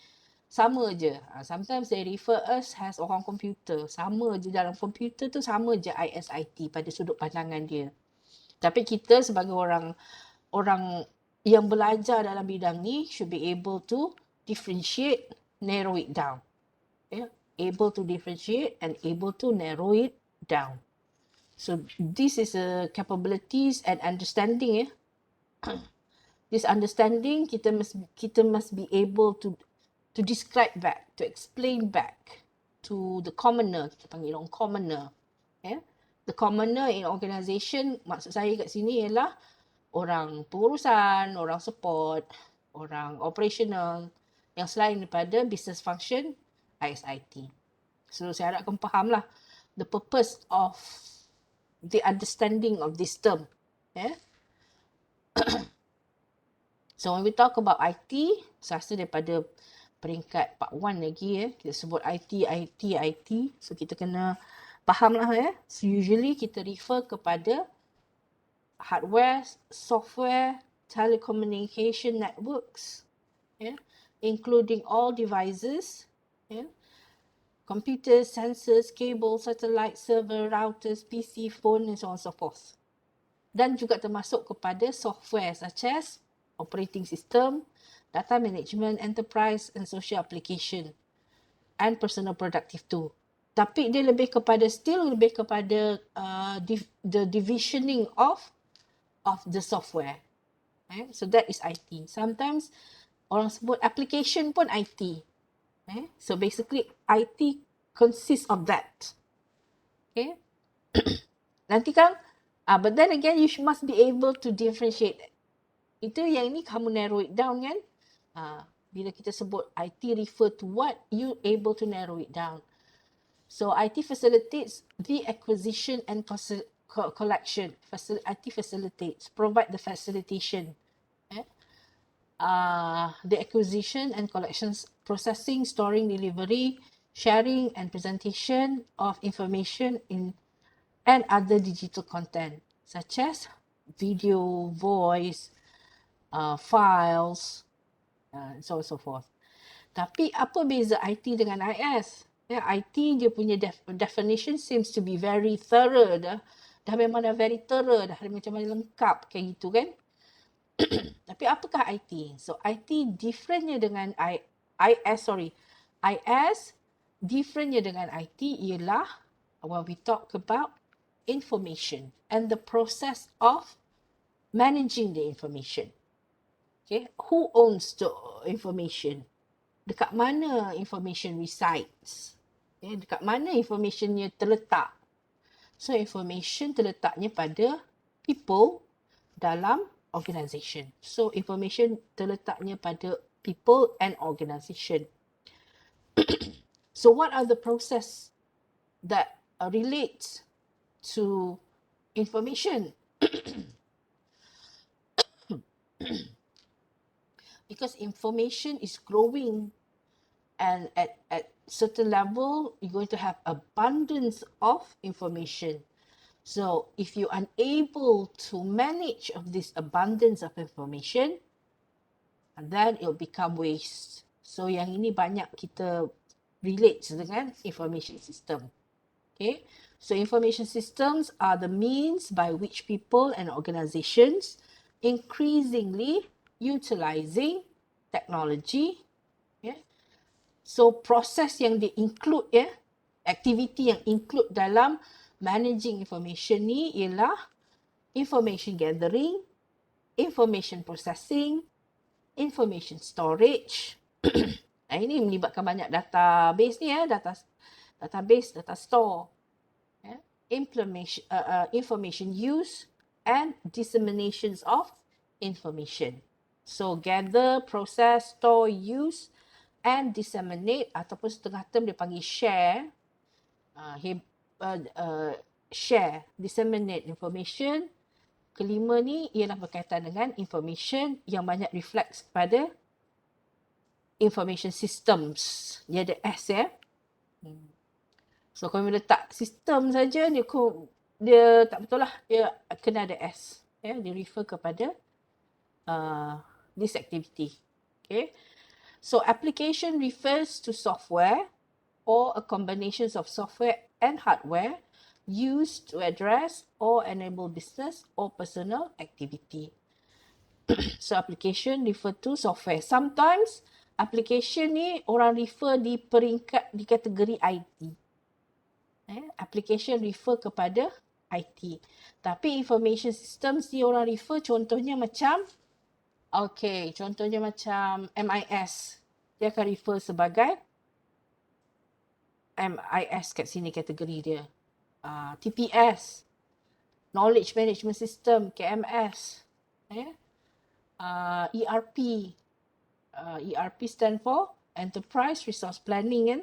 sama je. Sometimes they refer us as orang komputer. Sama je dalam komputer tu, sama je ISIT pada sudut pandangan dia. Tapi kita sebagai orang yang belajar dalam bidang ni should be able to differentiate, narrow it down. Able to differentiate and able to narrow it down. So this is a capabilities and understanding. This understanding kita must be able to describe back, to explain back to the commoner. Kita panggil orang commoner. The commoner in organisation, maksud saya kat sini ialah orang pengurusan, orang support, orang operational yang selain daripada business function ISIT. So saya harapkan faham lah the purpose of the understanding of this term. So when we talk about IT, saya rasa daripada peringkat part 1 lagi kita sebut IT. So kita kena faham lah So usually kita refer kepada hardware, software, telecommunication networks, including all devices, computers, sensors, cables, satellite, server, routers, PC, phone, and so on and so forth. Dan juga termasuk kepada software such as operating system, data management, enterprise and social application, and personal productive too. Tapi dia lebih kepada the divisioning of the software. So that is IT. Sometimes orang sebut application pun IT. So basically IT consists of that. Okay. Nanti kan, but then again you must be able to differentiate. Itu yang ni kamu narrow it down kan. Bila kita sebut IT refer to what, you able to narrow it down. So IT facilitates the acquisition and collection. IT facilitates, provide the facilitation. The acquisition and collections, processing, storing, delivery, sharing and presentation of information and other digital content such as video, voice, files, and so on and so forth. Tapi apa beza IT dengan IS? IT dia punya definition seems to be very thorough dah. Dah memang dah very thorough dah. Macam mana lengkap kayak gitu kan. Tapi apakah IT? So IT differentnya dengan IS differentnya dengan IT ialah when we talk about information and the process of managing the information. Okay, who owns the information? Dekat mana information resides? Dekat mana informationnya terletak? So information terletaknya pada people dalam organisation. So information terletaknya pada people and organisation. So what are the process that relates to information? Because information is growing and at certain level you're going to have abundance of information. So if you are unable to manage of this abundance of information, and then it will become waste. So yang ini banyak kita relate dengan information system. Okay, so information systems are the means by which people and organizations increasingly utilizing technology. Yeah. So proses yang di include activity yang include dalam managing information ni ialah information gathering, information processing, information storage. Ini melibatkan banyak database ni database, data store, information use and disseminations of information. So gather, process, store, use and disseminate ataupun setengah term dia panggil share. Share, disseminate information. Kelima ni ialah berkaitan dengan information yang banyak refleks pada information systems. Dia ada S So kalau letak sistem saja dia tak betul lah. Dia kena ada S. Dia refer kepada this activity. Okay. So application refers to software or a combination of software and hardware used to address or enable business or personal activity. So application refer to software. Sometimes application ni orang refer di peringkat di kategori IT. Application refer kepada IT. Tapi information systems ni orang refer contohnya macam contohnya macam MIS. Dia akan refer sebagai MIS kat sini kategori dia. TPS, Knowledge Management System, KMS. ERP. ERP stand for Enterprise Resource Planning.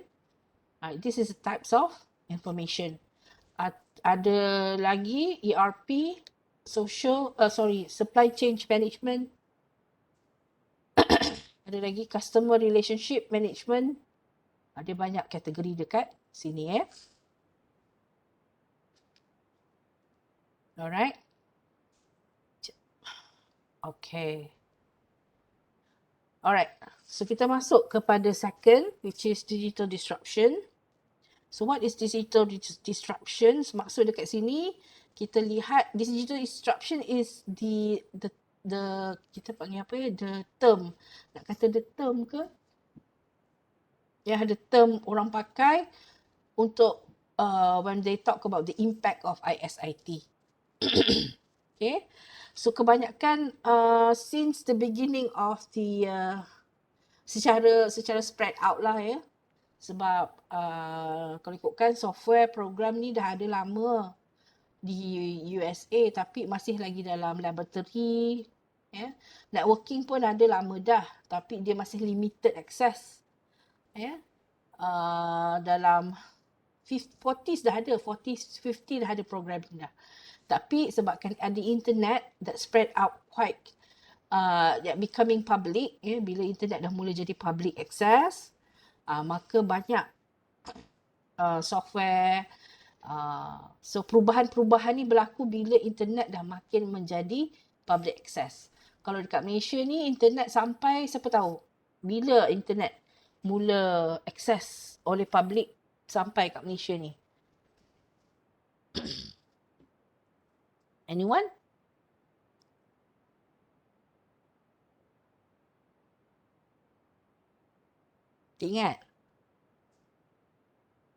This is the types of information. Ada lagi ERP, Supply Chain Management. Ada lagi Customer Relationship Management. Ada banyak kategori dekat sini Alright. Okay. Alright. So kita masuk kepada second, which is digital disruption. So what is digital disruption? Maksud dekat sini kita lihat digital disruption is the kita panggil apa the term. Nak kata the term ke? Ada term orang pakai untuk when they talk about the impact of ISIT. Okay. So kebanyakan since the beginning of the secara spread out lah sebab kalau ikutkan software program ni dah ada lama di USA tapi masih lagi dalam laboratory. Networking pun ada lama dah tapi dia masih limited access. Dalam 40s dah ada, 40s, 50 dah ada programming dah. Tapi sebabkan ada internet that spread out quite that becoming public, bila internet dah mula jadi public access, maka banyak software. So perubahan-perubahan ni berlaku bila internet dah makin menjadi public access. Kalau dekat Malaysia ni internet sampai siapa tahu bila internet mula access oleh public sampai kat Malaysia ni. Anyone? Ingat?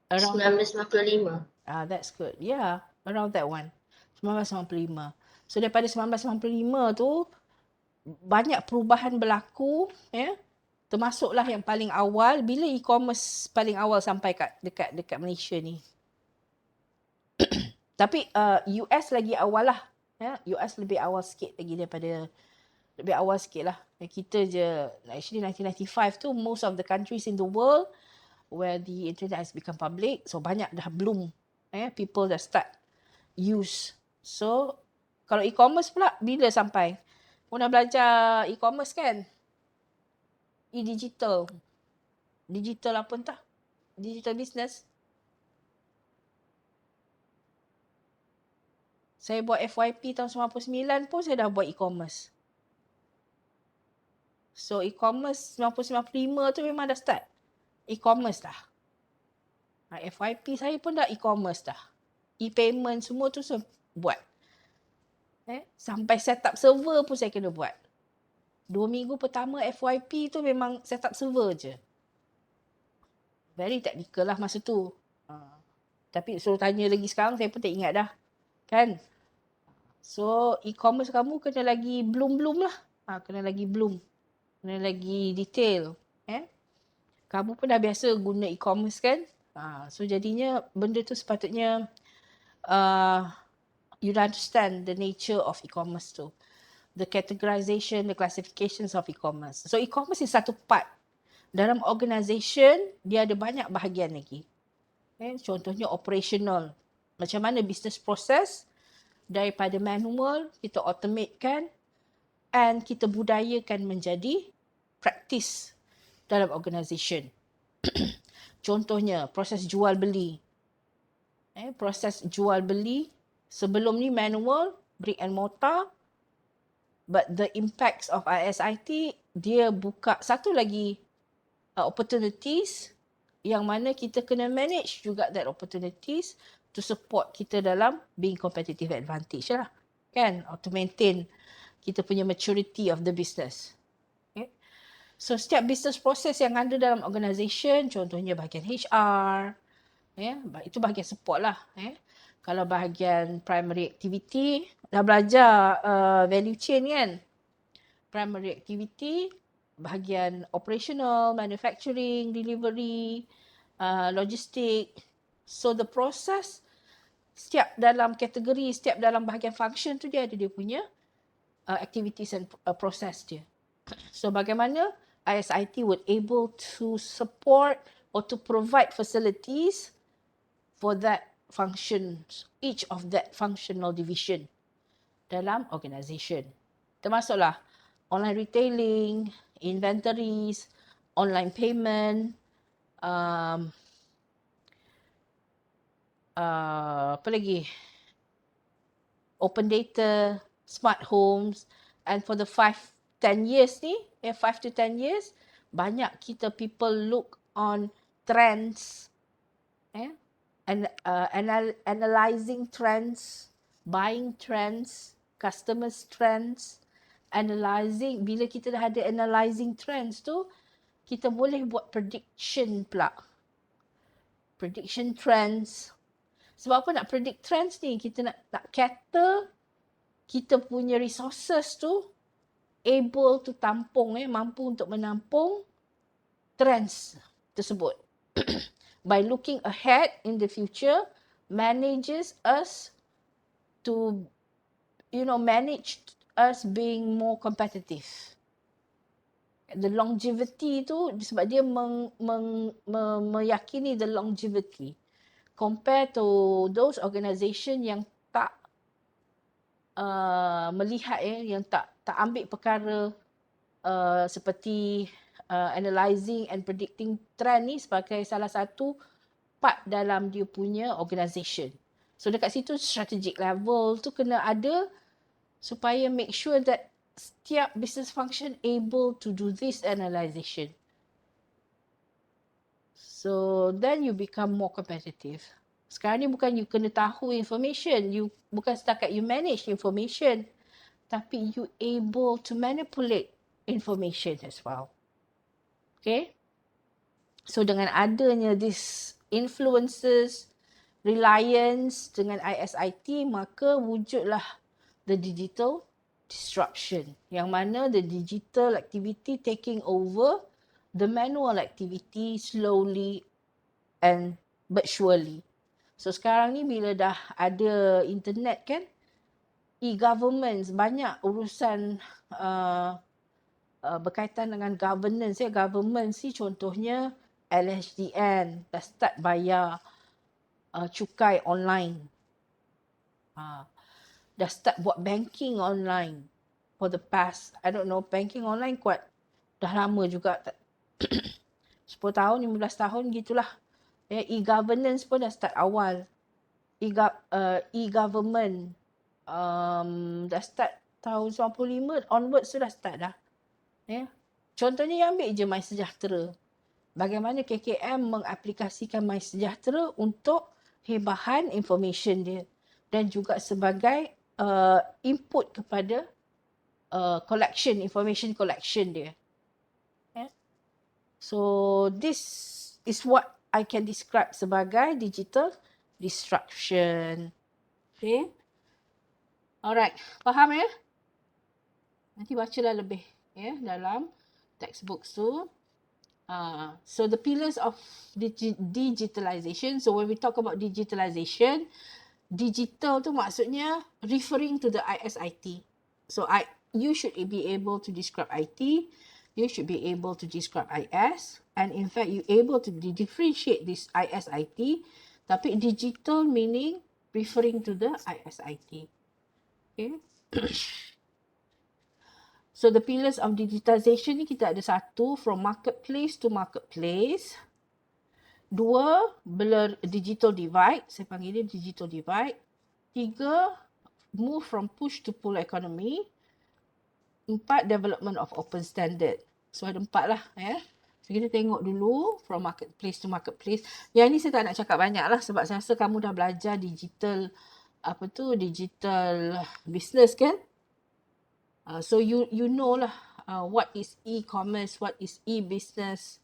Around 1995. That's good. Yeah, around that one. 1995. So daripada 1995 tu banyak perubahan berlaku, termasuklah yang paling awal bila e-commerce paling awal sampai dekat Malaysia ni. Tapi US lagi awal lah. US lebih awal sikit lagi daripada lebih awal sikit lah. Kita je actually 1995 tu most of the countries in the world where the internet has become public, so banyak dah bloom. People dah start use. So kalau e-commerce pula bila sampai? Pernah belajar e-commerce kan? E-digital. Digital apa entah? Digital business. Saya buat FYP tahun 99 pun saya dah buat e-commerce. So e-commerce 99-95 tu memang dah start e-commerce dah. FYP saya pun dah e-commerce dah. E-payment semua tu saya buat. Sampai set up server pun saya kena buat. 2 minggu pertama FYP tu memang set up server je. Very technical lah masa tu. Tapi suruh tanya lagi sekarang saya pun tak ingat dah. Kan? So e-commerce kamu kena lagi bloom lah. Kena lagi bloom. Kena lagi detail. Kamu pun dah biasa guna e-commerce kan? So jadinya benda tu sepatutnya you understand the nature of e-commerce tu. The categorization, the classifications of e-commerce. So e-commerce is satu part. Dalam organisation, dia ada banyak bahagian lagi. Contohnya operational. Macam mana business process daripada manual, kita automatekan and kita budayakan menjadi practice dalam organisation. Contohnya proses jual beli. Proses jual beli sebelum ni manual, brick and mortar, but the impacts of ISIT dia buka satu lagi opportunities yang mana kita kena manage juga that opportunities to support kita dalam being competitive advantage lah. Kan? Or to maintain kita punya maturity of the business. So setiap business process yang ada dalam organisation, contohnya bahagian HR, itu bahagian support lah. Kalau bahagian primary activity, dah belajar value chain kan. Primary activity, bahagian operational, manufacturing, delivery, logistik. So the process, setiap dalam kategori, setiap dalam bahagian function tu dia ada dia punya activities and process dia. So bagaimana ISIT would able to support or to provide facilities for that functions, each of that functional division dalam organisation. Termasuklah online retailing, inventories, online payment, apa lagi? Open data, smart homes, and for the 5-10 years ni, 5 to 10 years, banyak kita people look on trends, and analyzing trends, buying trends, customers trends, analyzing. Bila kita dah ada analyzing trends tu, kita boleh buat prediction pula. Prediction trends. Sebab apa nak predict trends ni? Kita nak cater kita punya resources tu able to tampung, mampu untuk menampung trends tersebut. By looking ahead in the future, manages us to, manage us being more competitive. The longevity tu, sebab dia meyakini the longevity. Compare to those organisation yang tak melihat, yang tak ambil perkara seperti analysing and predicting trend ni sebagai salah satu part dalam dia punya organisation. So dekat situ strategic level tu kena ada supaya make sure that setiap business function able to do this analysation. So then you become more competitive. Sekarang ni bukan you kena tahu information, you bukan setakat you manage information, tapi you able to manipulate information as well. Okay? So dengan adanya this influences, reliance dengan ISIT, maka wujudlah the digital disruption. Yang mana the digital activity taking over the manual activity slowly and but surely. So sekarang ni bila dah ada internet kan, e-governments, banyak urusan berkaitan dengan governance. Government sih contohnya LHDN dah start bayar cukai online. Dah start buat banking online for the past, I don't know, banking online kuat dah lama juga. 10 tahun, 15 tahun gitulah. E-governance pun dah start awal. E-government dah start tahun 95 onwards tu dah start dah. Ya. Contohnya yang ambil je MySejahtera. Bagaimana KKM mengaplikasikan MySejahtera untuk hebahan information dia dan juga sebagai input kepada collection, information collection dia. Yeah. So this is what I can describe sebagai digital disruption. Okay. Alright, faham ya? Nanti bacalah lebih ya dalam textbook tu. So the pillars of digitalization. So when we talk about digitalization, digital tu maksudnya referring to the ISIT. So you should be able to describe IT, you should be able to describe IS, and in fact you able to differentiate this ISIT. Tapi digital meaning referring to the ISIT. Okay. So the pillars of digitization ni kita ada satu, from marketplace to marketplace. Dua, blur digital divide. Saya panggil dia digital divide. Tiga, move from push to pull economy. Empat, development of open standard. So ada empat lah ya. So kita tengok dulu from marketplace to marketplace. Yang ni saya tak nak cakap banyak lah sebab saya rasa kamu dah belajar digital digital business kan. So you know lah what is e-commerce, what is e-business,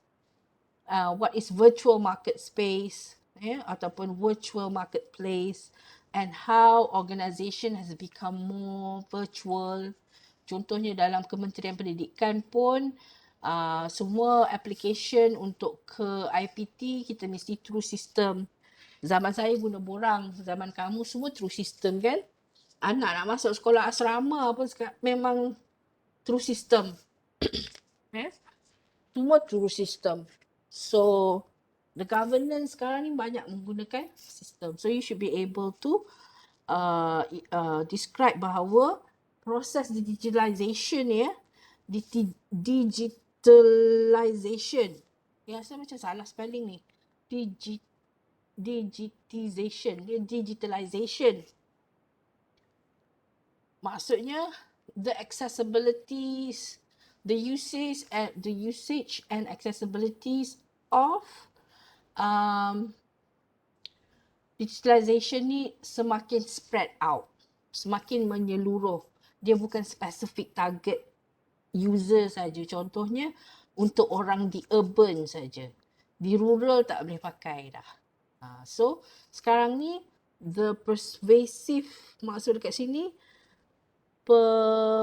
what is virtual market space, ataupun virtual marketplace, and how organisation has become more virtual. Contohnya dalam Kementerian Pendidikan pun semua application untuk ke IPT kita mesti through system. Zaman saya guna borang, zaman kamu semua through system kan. Anak nak masuk sekolah asrama pun memang through system. Semua through system. So, the governance sekarang ni banyak menggunakan sistem. So, you should be able to describe bahawa proses digitalization digitalization. Ya, saya macam salah spelling ni. Digitalization. Maksudnya the accessibilities, the usage and accessibilities of digitalization ni semakin spread out, semakin menyeluruh. Dia bukan specific target user saja. Contohnya untuk orang di urban saja. Di rural tak boleh pakai dah. So sekarang ni the pervasive maksud dekat sini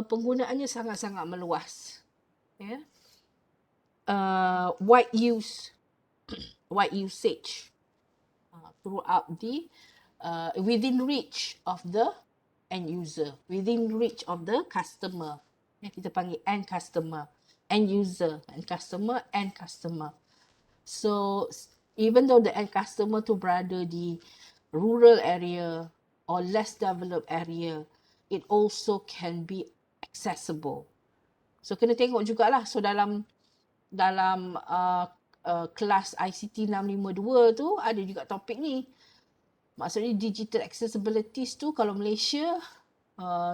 penggunaannya sangat-sangat meluas. Yeah. Wide usage throughout the within reach of the end user, within reach of the customer. Kita panggil end customer, end user, end customer. So even though the end customer tu berada di rural area or less developed area, it also can be accessible. So kena tengok jugalah. So dalam kelas ICT 652 tu ada juga topik ni. Maksudnya digital accessibilities tu kalau Malaysia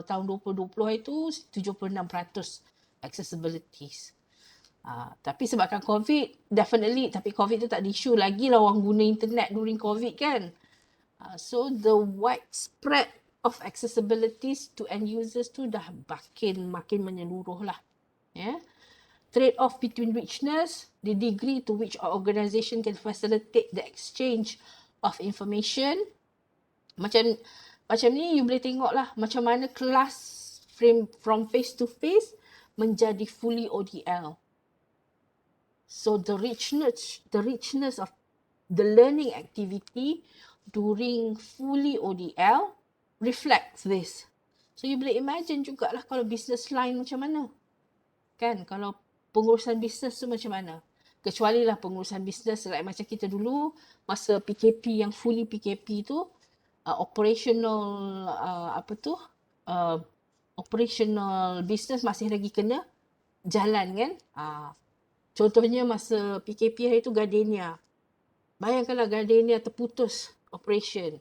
tahun 2020 itu 76% accessibilities. Tapi sebabkan COVID, definitely, tapi COVID tu tak ada isu lagi lah orang guna internet during COVID kan. So the widespread of accessibilities to end users tu dah makin menyeluruh lah. Yeah. Trade-off between richness, the degree to which our organisation can facilitate the exchange of information. Macam ni you boleh tengok lah macam mana kelas from face to face menjadi fully ODL. So the richness of the learning activity during fully ODL reflects this. So you boleh imagine jugalah kalau business line macam mana. Kan kalau pengurusan bisnes tu macam mana. Kecuali lah pengurusan bisnes like macam kita dulu masa PKP yang fully PKP tu operational operational business masih lagi kena jalan kan. Contohnya masa PKP hari tu Gardenia. Bayangkanlah Gardenia terputus operation.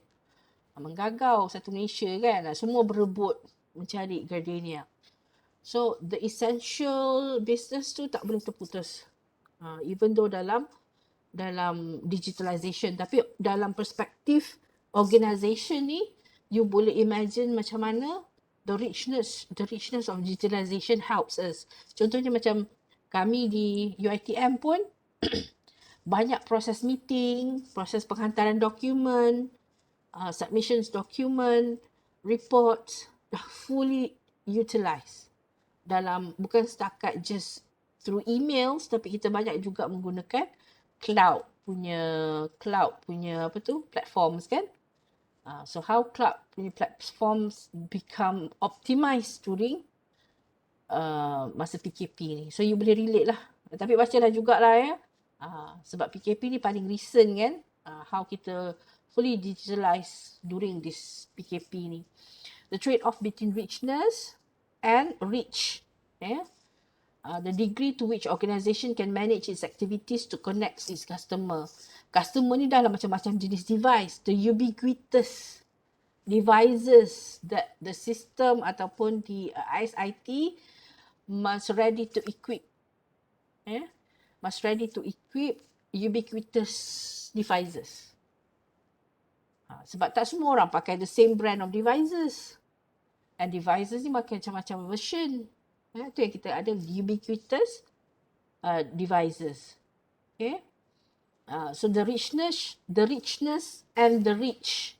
menggagau satu Malaysia kan. Semua berebut mencari gardenia. So the essential business tu tak boleh terputus. Even though dalam digitalization, tapi dalam perspektif organisation ni, you boleh imagine macam mana the richness of digitalization helps us. Contohnya macam kami di UiTM pun banyak proses meeting, proses penghantaran dokumen, submissions document, reports dah fully utilized dalam, bukan setakat just through emails, tapi kita banyak juga menggunakan cloud punya apa tu, platforms kan. So how cloud punya platforms become optimized during masa PKP ni. So you boleh relate lah. Tapi bacalah jugalah ya. Sebab PKP ni paling recent kan. How kita fully digitalize during this PKP ni. The trade-off between richness and reach. The degree to which organisation can manage its activities to connect its customer. Customer ni dah lah macam-macam jenis device. The ubiquitous devices that the system ataupun the ISIT must ready to equip. Must ready to equip ubiquitous devices. Sebab tak semua orang pakai the same brand of devices. And devices ni macam-macam version. Itu yang kita ada ubiquitous devices. Okay. So the richness and the reach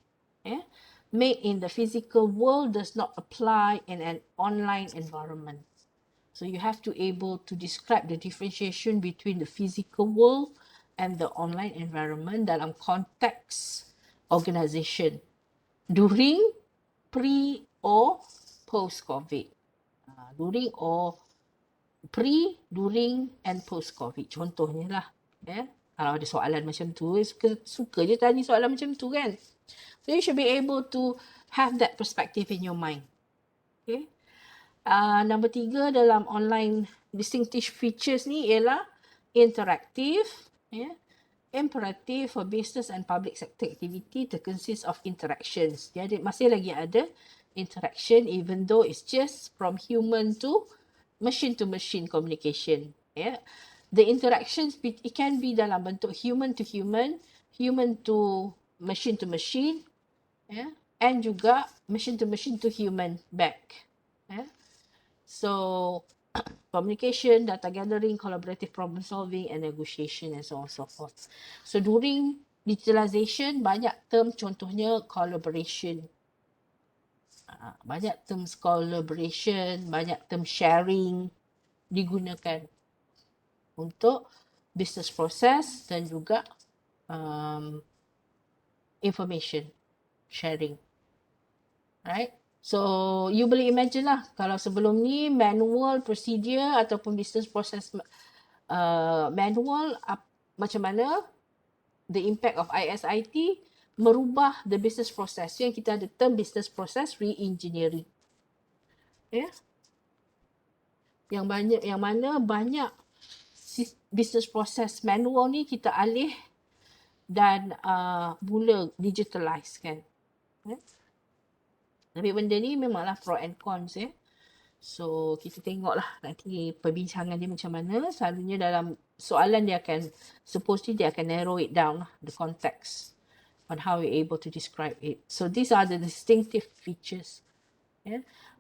made in the physical world does not apply in an online environment. So you have to able to describe the differentiation between the physical world and the online environment dalam konteks organisation during, pre or post-COVID. During or pre, during and post-COVID. Contohnya lah. Kalau ada soalan macam tu, suka je tanya soalan macam tu kan. So you should be able to have that perspective in your mind. Okay. Number 3 dalam online distinctive features ni ialah interactive. Imperative for business and public sector activity to consist of interactions. Jadi masih lagi ada interaction even though it's just from human to machine communication. The interactions, it can be dalam bentuk human to human to machine, and juga machine to human back. So communication, data gathering, collaborative problem solving and negotiation and so on and so forth. So during digitalization banyak term, contohnya collaboration. Banyak terms collaboration, banyak term sharing digunakan untuk business process dan juga information sharing. Right? So you boleh imagine lah kalau sebelum ni manual procedure ataupun business process manual, macam mana the impact of ISIT merubah the business process. Yang kita ada term business process re-engineering. Yang mana banyak business process manual ni kita alih dan mula digitalize kan. Tapi benda ni memanglah pro and cons So kita tengoklah nanti perbincangan dia macam mana. Selalunya dalam soalan dia akan, supposedly dia akan narrow it down the context on how we're able to describe it. So these are the distinctive features.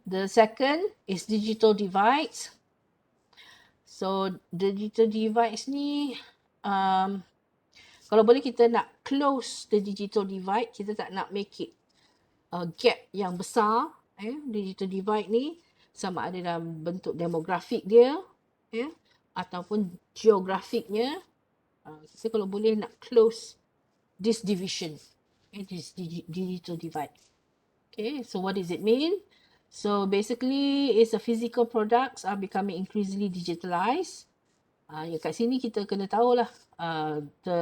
The second is digital divides. So digital divides ni kalau boleh kita nak close the digital divide, kita tak nak make it gap yang besar. Digital divide ni sama ada dalam bentuk demografik dia ataupun geografiknya. Kita kalau boleh nak close this division, this digital divide. Okay, so what does it mean? So basically it's a physical products are becoming increasingly digitalized. Kat sini kita kena tahulah the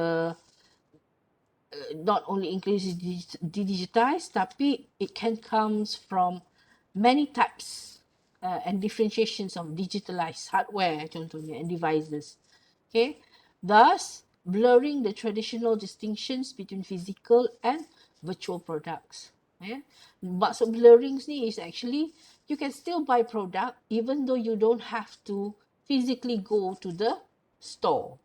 not only increasingly digitized, tapi it can comes from many types and differentiations of digitalized hardware contohnya and devices. Okay, thus blurring the traditional distinctions between physical and virtual products. Maksud blurring ni is actually you can still buy product even though you don't have to physically go to the store.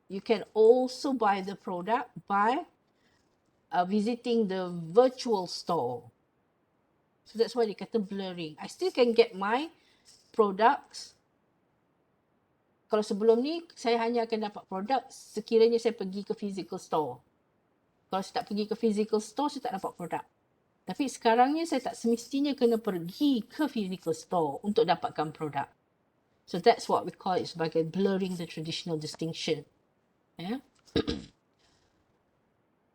You can also buy the product by visiting the virtual store. So that's why they kata blurring. I still can get my products. Kalau sebelum ni, saya hanya akan dapat produk sekiranya saya pergi ke physical store. Kalau saya tak pergi ke physical store, saya tak dapat produk. Tapi sekarangnya saya tak semestinya kena pergi ke physical store untuk dapatkan produk. So that's what we call it sebagai blurring the traditional distinction. Yeah.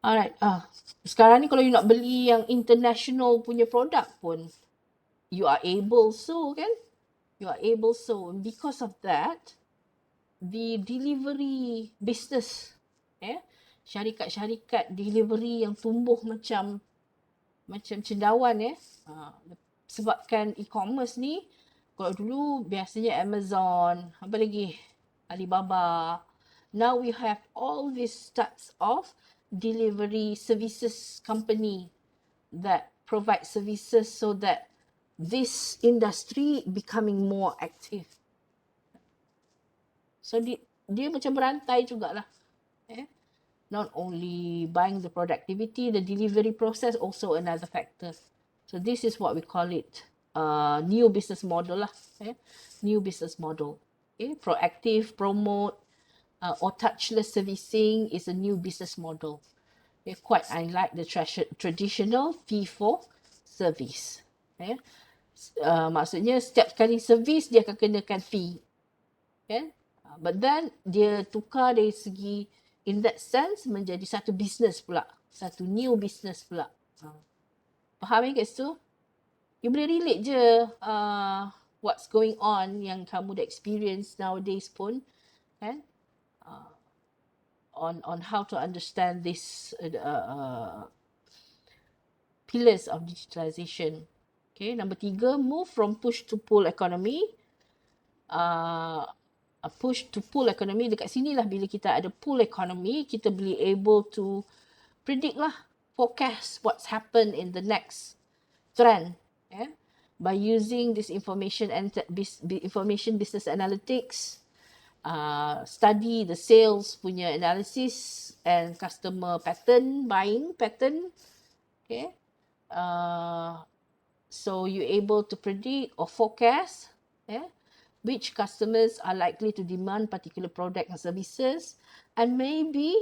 Alright. Sekarang ni kalau you nak beli yang international punya produk pun, you are able so kan? You are able so. And because of that, the delivery business, syarikat-syarikat delivery yang tumbuh macam cendawan sebabkan e-commerce ni, kalau dulu biasanya Amazon, apa lagi, Alibaba. Now we have all these types of delivery services company that provide services so that this industry becoming more active. So dia macam berantai jugalah. Not only buying the productivity, the delivery process also another factor. So this is what we call it new business model lah. New business model. Proactive, promote, or touchless servicing is a new business model. Quite unlike the traditional fee for service. Maksudnya setiap kali service dia akan kenakan fee. But then dia tukar dari segi, in that sense, menjadi satu business pula. Satu new business pula. Faham guys tu? You boleh relate je what's going on yang kamu dah experience nowadays pun. On how to understand this pillars of digitalization. Okay, number 3, move from push to pull economy. A push to pull economy, dekat sini lah bila kita ada pull economy, kita boleh able to predict lah, forecast what's happen in the next trend. By using this information business analytics, study the sales punya analysis and customer pattern, buying pattern. Okay. So you're able to predict or forecast which customers are likely to demand particular product and services, and maybe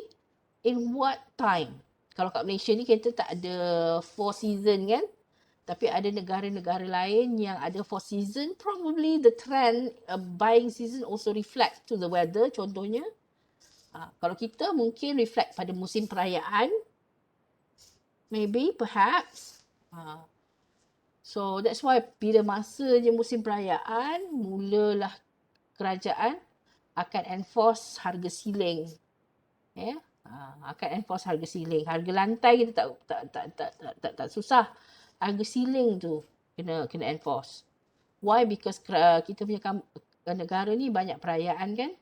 in what time. Kalau kat Malaysia ni kita tak ada 4 season kan, tapi ada negara-negara lain yang ada 4 season. Probably the trend buying season also reflect to the weather. Contohnya, kalau kita mungkin reflect pada musim perayaan, maybe, perhaps. So that's why bila masa je musim perayaan, mulalah kerajaan akan enforce harga ceiling. Akan enforce harga ceiling. Harga lantai kita tak susah. Harga ceiling tu kena enforce. Why? Because kita punya negara ni banyak perayaan kan.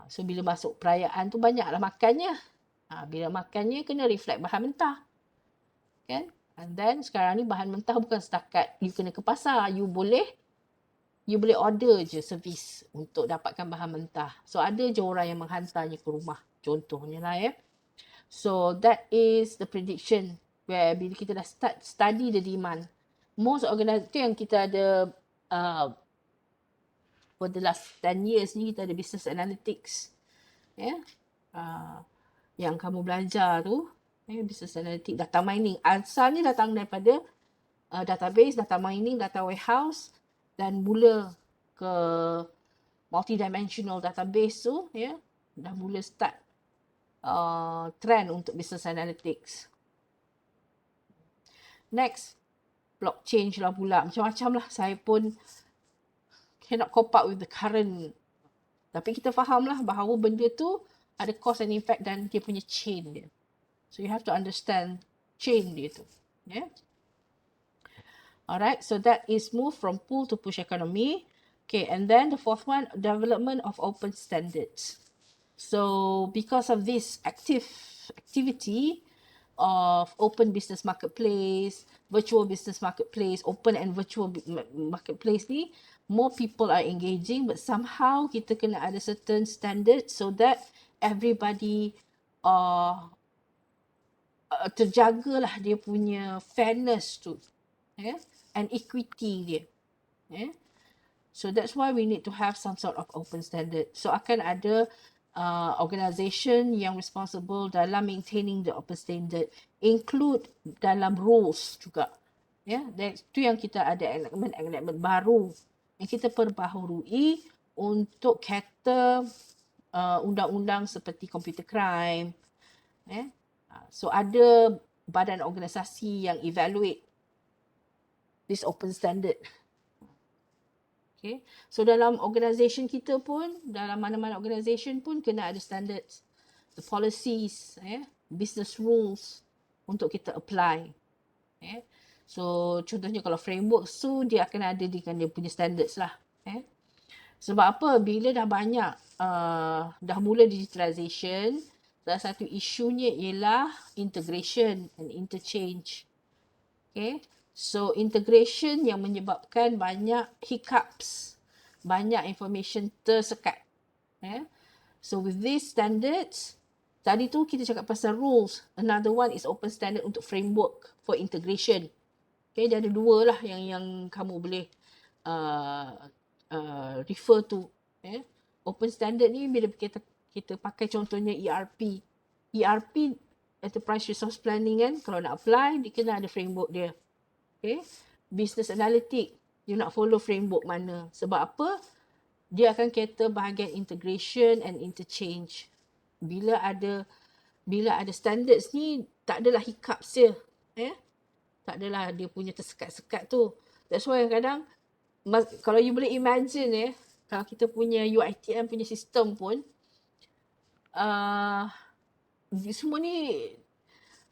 So bila masuk perayaan tu banyaklah makannya. Bila makannya kena reflect bahan mentah. Kan? And then sekarang ni bahan mentah bukan setakat you kena ke pasar, you boleh order je servis untuk dapatkan bahan mentah. So ada je orang yang menghantarnya ke rumah, contohnya lah So that is the prediction where bila kita dah start study the demand. Most organisasi yang kita ada for the last 10 years ni, kita ada business analytics. Yang kamu belajar tu, business analytics, data mining. Asalnya datang daripada database, data mining, data warehouse, dan mula ke multidimensional database tu, dah mula start trend untuk business analytics. Next, blockchain lah pula. Macam-macam lah. Saya pun cannot cope up with the current. Tapi kita faham lah bahawa benda tu ada cause and effect dan dia punya chain dia. So you have to understand chain dia tu. Alright, so that is move from pull to push economy. Okay, and then the fourth one, development of open standards. So because of this activity, of open business marketplace, virtual business marketplace, open and virtual marketplace ni, more people are engaging, but somehow kita kena ada certain standards so that everybody terjagalah dia punya fairness tu, and equity dia. So that's why we need to have some sort of open standard. So akan ada organisation yang responsible dalam maintaining the open standard, include dalam rules juga. Itu yang kita ada enactment baru yang kita perbaharui untuk cater undang-undang seperti computer crime. So ada badan organisasi yang evaluate this open standard. Okay. So dalam organisation kita pun, dalam mana-mana organisation pun kena ada standards, the policies, business rules untuk kita apply. So contohnya kalau framework tu dia akan ada dengan dia punya standards lah. Sebab apa? Bila dah banyak, dah mula digitalization, salah satu isunya ialah integration and interchange. Okay. So integration yang menyebabkan banyak hiccups, banyak information tersekat. So with these standards, tadi tu kita cakap pasal rules. Another one is open standard untuk framework for integration. Okay, dia ada dua lah yang kamu boleh refer to. Open standard ni bila kita pakai contohnya ERP. ERP, Enterprise Resource Planning kan, kalau nak apply, dia kena ada framework dia. Okay. Business analytic, you nak follow framework mana. Sebab apa? Dia akan cater bahagian integration and interchange. Bila ada standards ni, tak adalah hiccups dia. Tak adalah dia punya tersekat-sekat tu. That's why kadang kalau you boleh imagine kalau kita punya UiTM punya sistem pun, semua ni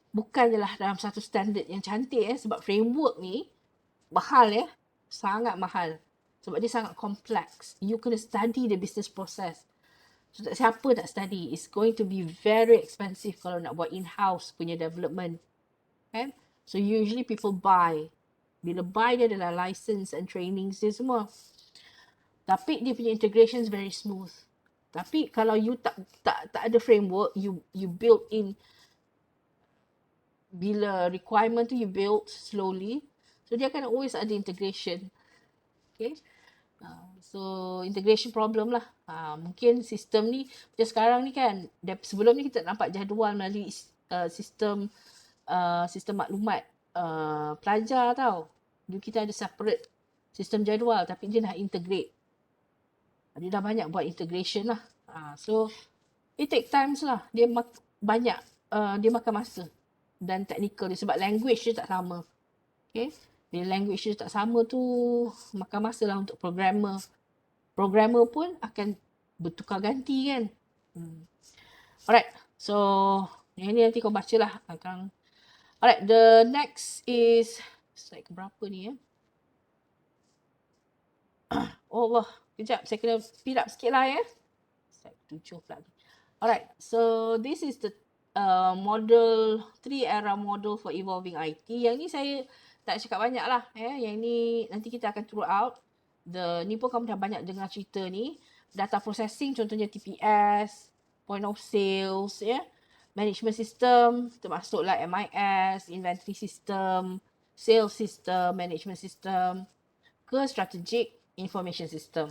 bukanlah dalam satu standard yang cantik sebab framework ni mahal sangat mahal. Sebab dia sangat kompleks. You kena study the business process. So siapa nak study? It's going to be very expensive kalau nak buat in-house punya development. So usually people buy. Bila buy dia adalah license and trainings dia semua. Tapi dia punya integration is very smooth. Tapi kalau you tak ada framework, you build in, bila requirement tu you build slowly, so dia akan always ada integration. Okay. So integration problem lah. Mungkin sistem ni macam sekarang ni kan, sebelum ni kita nampak jadual melalui sistem maklumat pelajar tau. Dulu kita ada separate sistem jadual, tapi dia dah integrate. Dia dah banyak buat integration lah. So it take times lah. Dia banyak, dia makan masa dan technical dia sebab language dia tak sama. Okay. Bila language dia tak sama tu, makan masa lah untuk programmer. Programmer pun akan bertukar ganti kan. Alright. So yang ni nanti kau baca lah. Alright. The next is slide berapa ni Oh Allah. Kejap. Saya kena speed up sikit lah Slide 7 pula. Alright. So this is the model 3 era model for evolving IT. Yang ni saya tak cakap banyak lah. Yang ni nanti kita akan throw out. Ni pun kamu dah banyak dengar cerita ni. Data processing contohnya TPS, point of sales, management system termasuklah MIS, inventory system, sales system, management system, ke strategic information system.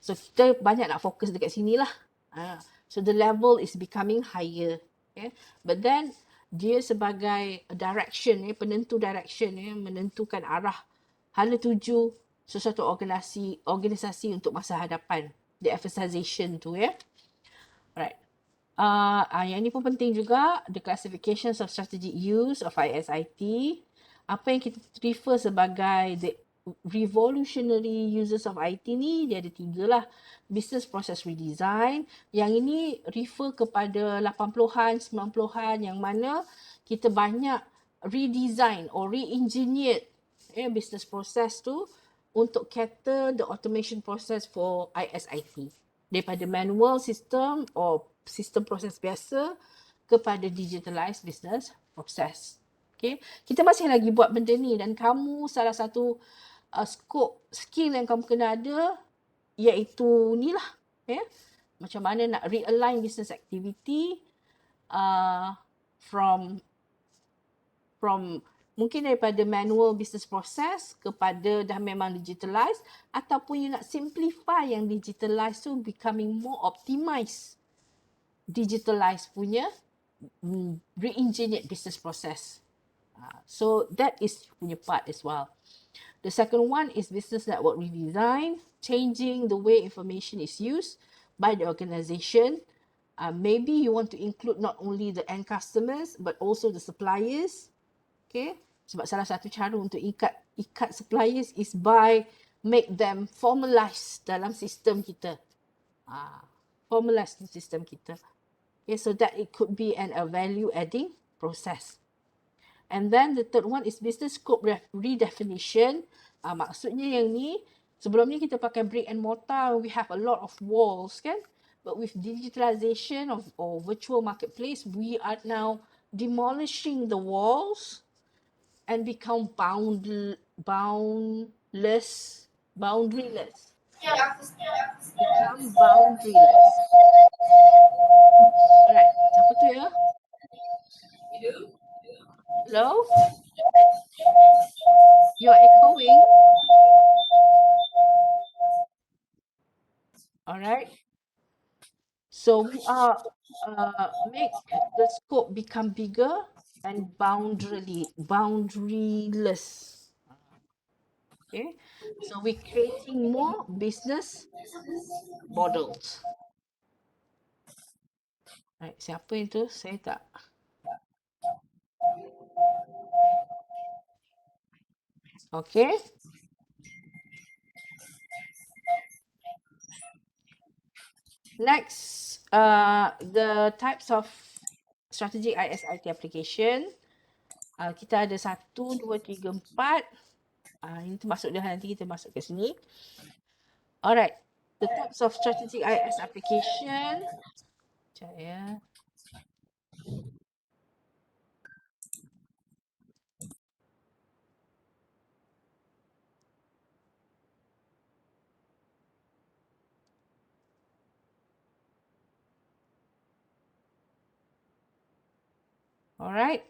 So kita banyak nak fokus dekat sini lah. So the level is becoming higher. But then dia sebagai direction, penentu direction, menentukan arah hala tuju sesuatu organisasi untuk masa hadapan. The emphasization tu Alright. Yang ni pun penting juga, the classifications of strategic use of ISIT. Apa yang kita refer sebagai the revolutionary uses of IT ni, dia ada 3 lah. Business process redesign. Yang ini refer kepada 80-an, 90-an yang mana kita banyak redesign or re-engineered business process tu untuk cater the automation process for ISIT. Daripada manual system or sistem proses biasa kepada digitalized business process. Okay, kita masih lagi buat benda ni dan kamu salah satu scope skill yang kamu kena ada iaitu ni lah. Okay? Macam mana nak realign business activity from mungkin daripada manual business process kepada dah memang digitalized, ataupun you nak simplify yang digitalized tu becoming more optimized digitalized punya re-engineered business process. So that is punya part as well. The second one is business network redesign, changing the way information is used by the organization. Maybe you want to include not only the end customers but also the suppliers. Okay, sebab salah satu cara untuk ikat suppliers is by make them formalized dalam sistem kita. Formalized dalam sistem kita. Okay, so that it could be a value adding process. And then the third one is business scope redefinition. Maksudnya yang ni, sebelum ni kita pakai brick and mortar, we have a lot of walls kan. But with digitalization or virtual marketplace, we are now demolishing the walls and become boundaryless. Become boundaryless. Alright, siapa tu ya? Hello? You're echoing. Alright. So we are make the scope become bigger and boundaryless. Okay. So we're creating more business models. Right. Siapa itu? Saya tak. Okay. Next, the types of strategic ISIT application. Kita ada 1, 2, 3, 4. Ini termasuk dah, nanti kita masuk ke sini. Alright. The types of strategic IS application. Sekejap ya. Alright.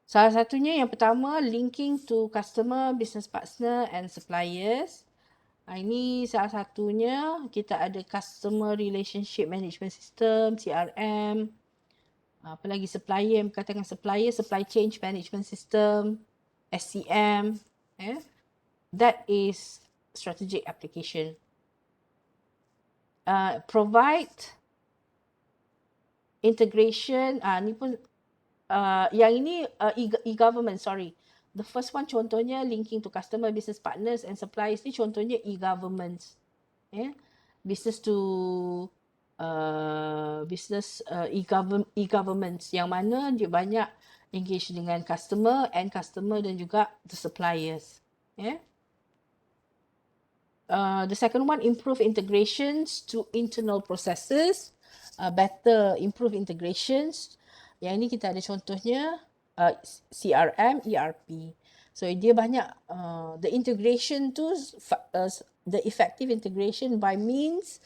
Salah satunya yang pertama, linking to customer, business partner and suppliers. Ini salah satunya, kita ada customer relationship management system, CRM. Apa lagi supplier, yang berkaitan dengan supplier, supply chain management system, SCM. That is strategic application. Provide integration, ni pun yang ini e-government, sorry. The first one contohnya linking to customer, business partners and suppliers ni contohnya e-government. Business to business e-government yang mana dia banyak engage dengan customer, end customer dan juga the suppliers. The second one, improve integrations to internal processes. Better improve integrations. Yang ini kita ada contohnya CRM, ERP. So dia banyak the integration tu, the effective integration by means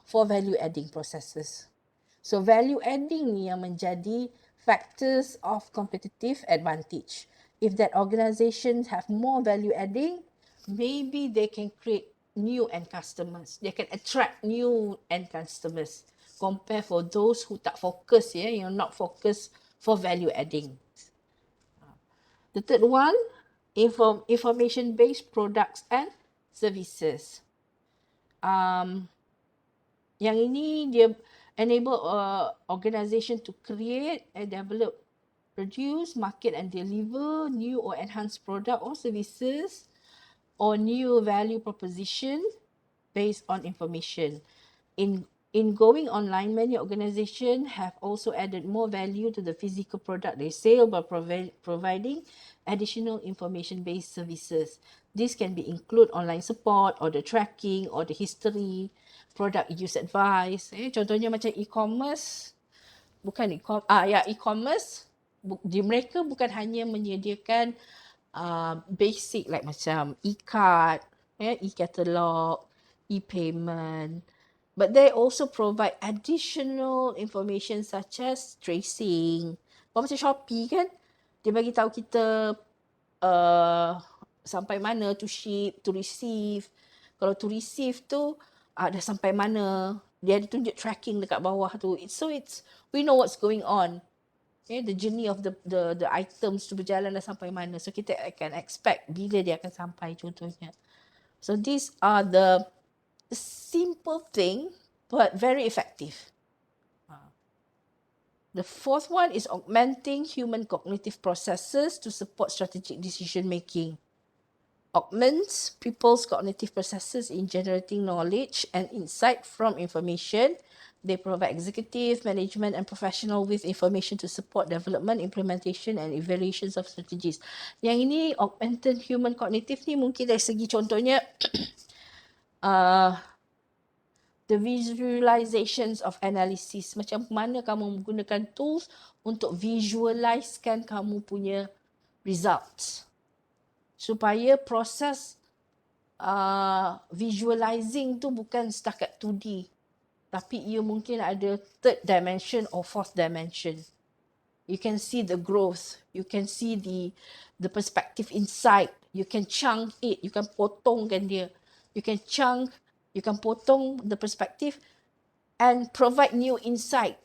for value adding processes. So value adding ni yang menjadi factors of competitive advantage. If that organization have more value adding, maybe they can create new end customers. They can attract new end customers. Compare for those who tak fokus, yang not focus for value adding. The third one, information-based products and services. Yang ini dia enable organization to create and develop, produce, market and deliver new or enhanced product or services or new value proposition based on information. In In going online, many organizations have also added more value to the physical product they sell by providing additional information-based services. This can be include online support, order tracking, order history, product use advice. Contohnya macam e-commerce, e-commerce di mereka bukan hanya menyediakan basic like macam e-card, e-catalog, e-payment, but they also provide additional information such as tracing. Macam Shopee kan, dia bagi tahu kita sampai mana to ship, to receive. Kalau to receive tu dah sampai mana, dia ada tunjuk tracking dekat bawah tu. We know what's going on. The journey of the items tu berjalan dah sampai mana. So kita akan expect bila dia akan sampai contohnya. So these are the simple thing but very effective. The fourth one is augmenting human cognitive processes to support strategic decision making. Augments people's cognitive processes in generating knowledge and insight from information. They provide executive, management and professional with information to support development, implementation and evaluations of strategies. Yang ini augmented human cognitive ni mungkin dari segi contohnya the visualizations of analysis. Macam mana kamu menggunakan tools untuk visualizekan kamu punya results. Supaya proses visualizing tu bukan setakat 2D. Tapi ia mungkin ada third dimension or fourth dimension. You can see the growth. You can see the perspective inside. You can chunk it. You can potongkan dia. You can chunk, you can potong the perspective and provide new insight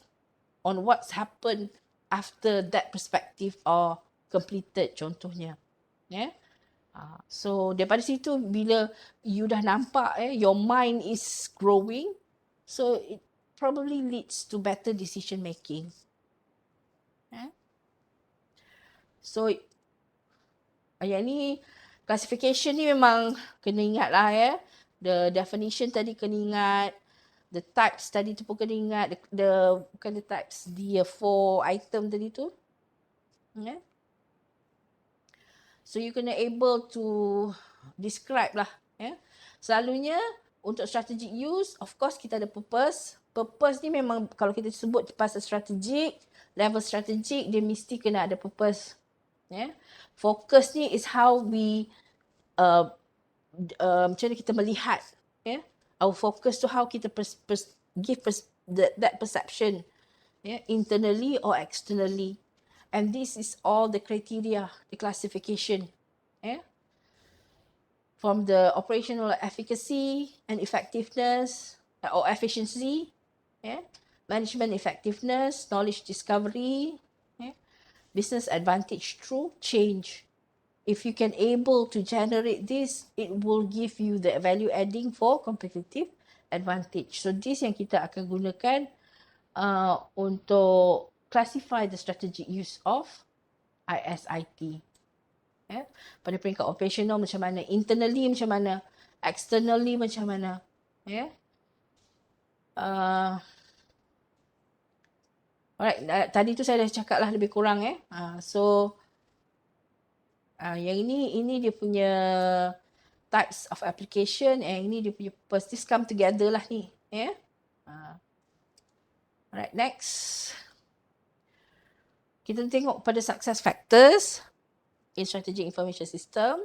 on what's happened after that perspective are completed contohnya. Yeah. So daripada situ bila you dah nampak your mind is growing, so it probably leads to better decision making. So yang ni classification ni memang kena ingat lah The definition tadi kena ingat, the types tadi tu pun kena ingat, bukan the types, the 4 item tadi tu. So you kena able to describe lah. Selalunya untuk strategic use, of course kita ada purpose. Purpose ni memang kalau kita sebut pasal strategic, level strategic, dia mesti kena ada purpose. Focus ni is how we macam mana kita melihat. Our focus to how kita give that perception internally or externally. And this is all the criteria, the classification. From the operational efficacy and effectiveness or efficiency, management effectiveness, knowledge discovery, business advantage through change. If you can able to generate this, it will give you the value adding for competitive advantage. So this yang kita akan gunakan untuk classify the strategic use of ISIT. Pada peringkat operational macam mana, internally macam mana, externally macam mana. Alright, tadi tu saya dah cakap lah lebih kurang. So yang ini dia punya types of application, and ini dia punya purpose. This come together lah ni. Alright, next. Kita tengok pada success factors in strategic information system.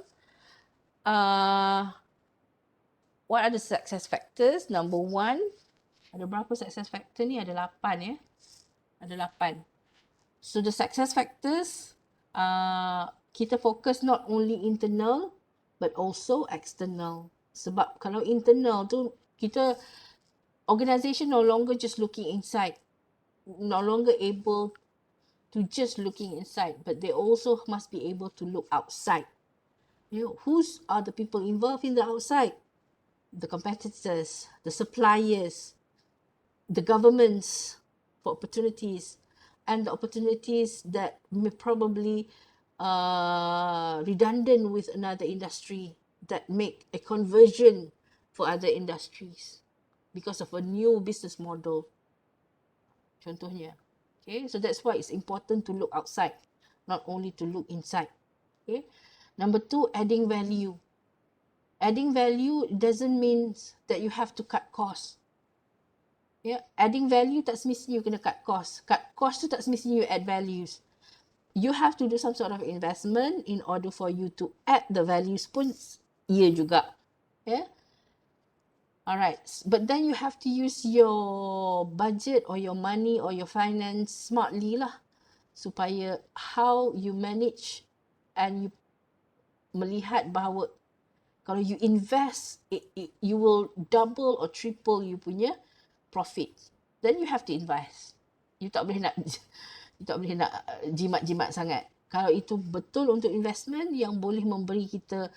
What are the success factors? Number 1, ada berapa success factor ni? Ada 8 Ada 8. So the success factors, kita fokus not only internal but also external. Sebab kalau internal tu, kita organisation no longer just looking inside, no longer able to just looking inside, but they also must be able to look outside. Who's are the people involved in the outside? The competitors, the suppliers, the governments for opportunities, and the opportunities that may probably redundant with another industry that make a conversion for other industries. because of a new business model. Contohnya. Okay, so that's why it's important to look outside, not only to look inside. Okay. Number 2, adding value. Adding value doesn't mean that you have to cut costs. Yeah, adding value tak semestinya you kena cut cost. Cut cost tu tak semestinya you add values. You have to do some sort of investment in order for you to add the values pun iya juga. Yeah. Alright, but then you have to use your budget or your money or your finance smartly lah, supaya how you manage and you melihat bahawa kalau you invest, you will double or triple you punya profit. Then you have to invest. You tak boleh nak jimat-jimat sangat. Kalau itu betul untuk investment yang boleh memberi kita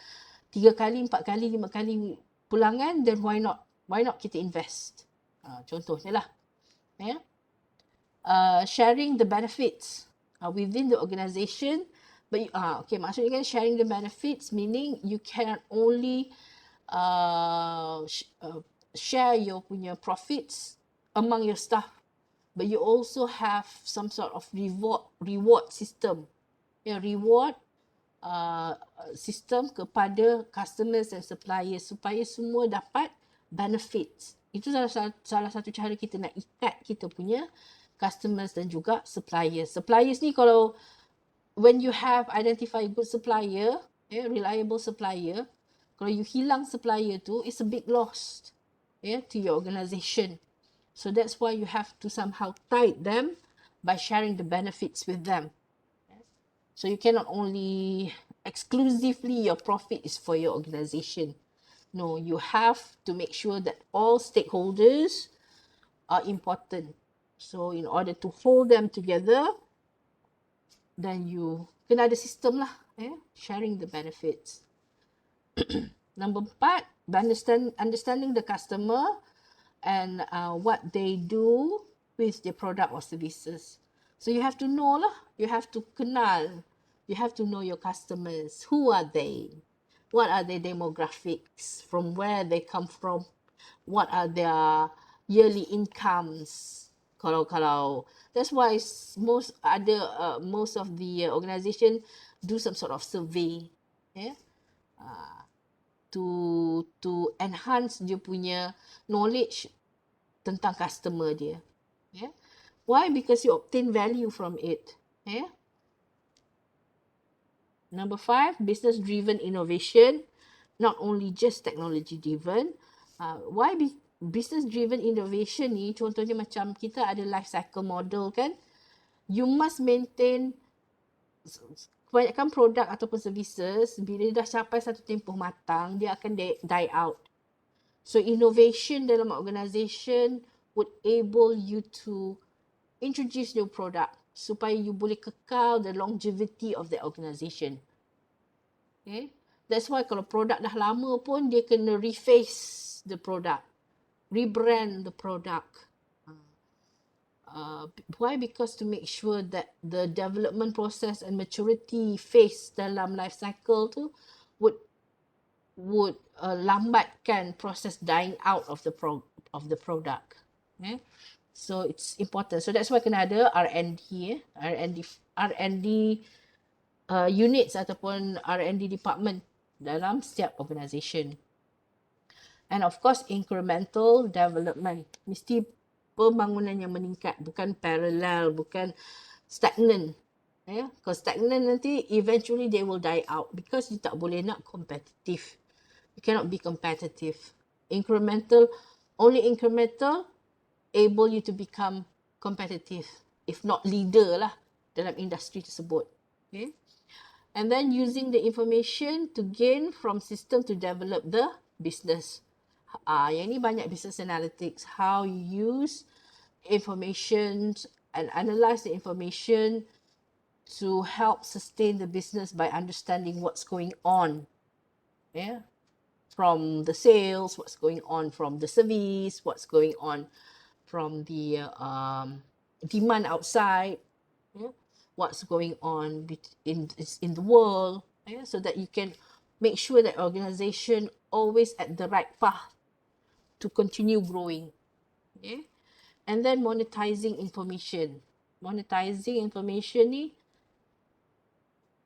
3 kali, 4 kali, 5 kali pulangan, then why not? Why not kita invest? Contohnya lah. Yeah. Sharing the benefits within the organisation. But okay, maksudnya kan sharing the benefits meaning you can only share your punya profits among your staff, but you also have some sort of reward system. Yeah, reward system kepada customers and suppliers supaya semua dapat benefits. Itu salah satu cara kita nak ikat kita punya customers dan juga suppliers. Suppliers ni kalau when you have identify good supplier, reliable supplier, kalau you hilang supplier tu, it's a big loss to your organisation. So that's why you have to somehow tie them by sharing the benefits with them. So you cannot only exclusively your profit is for your organisation. No, you have to make sure that all stakeholders are important. So in order to hold them together, then you kena ada sistem lah, sharing the benefits. Number 4, understanding the customer and what they do with their product or services. So you have to know lah, you have to kenal, you have to know your customers. Who are they? What are their demographics? From where they come from? What are their yearly incomes? Kalau that's why most of the organisation do some sort of survey, to enhance dia punya knowledge tentang customer dia. Why? Because you obtain value from it. Number 5, business-driven innovation, not only just technology-driven. Why business-driven innovation ni, contohnya macam kita ada life cycle model kan, you must maintain, kebanyakan produk ataupun services, bila dah capai satu tempoh matang, dia akan die out. So innovation dalam organisation would able you to introduce new product supaya you boleh kekal the longevity of the organisation. Okay? That's why kalau produk dah lama pun dia kena reface the product, rebrand the product. Why? Because to make sure that the development process and maturity phase dalam life cycle tu would lambatkan proses dying out of the product. So it's important. So that's why kena ada R&D units ataupun R&D department dalam setiap organisation. And of course incremental development. Mesti pembangunan yang meningkat, bukan parallel, bukan stagnant. Kalau stagnant nanti eventually they will die out because you tak boleh nak competitive. You cannot be competitive. Only incremental able you to become competitive, if not leader lah dalam industri tersebut. Okay. And then using the information to gain from system to develop the business. Yang ni banyak business analytics, how you use information and analyze the information to help sustain the business by understanding what's going on. From the sales, what's going on from the service, what's going on from the demand outside, what's going on in the world, so that you can make sure that organization always at the right path to continue growing. Okay. And then monetizing information. Monetizing information ni,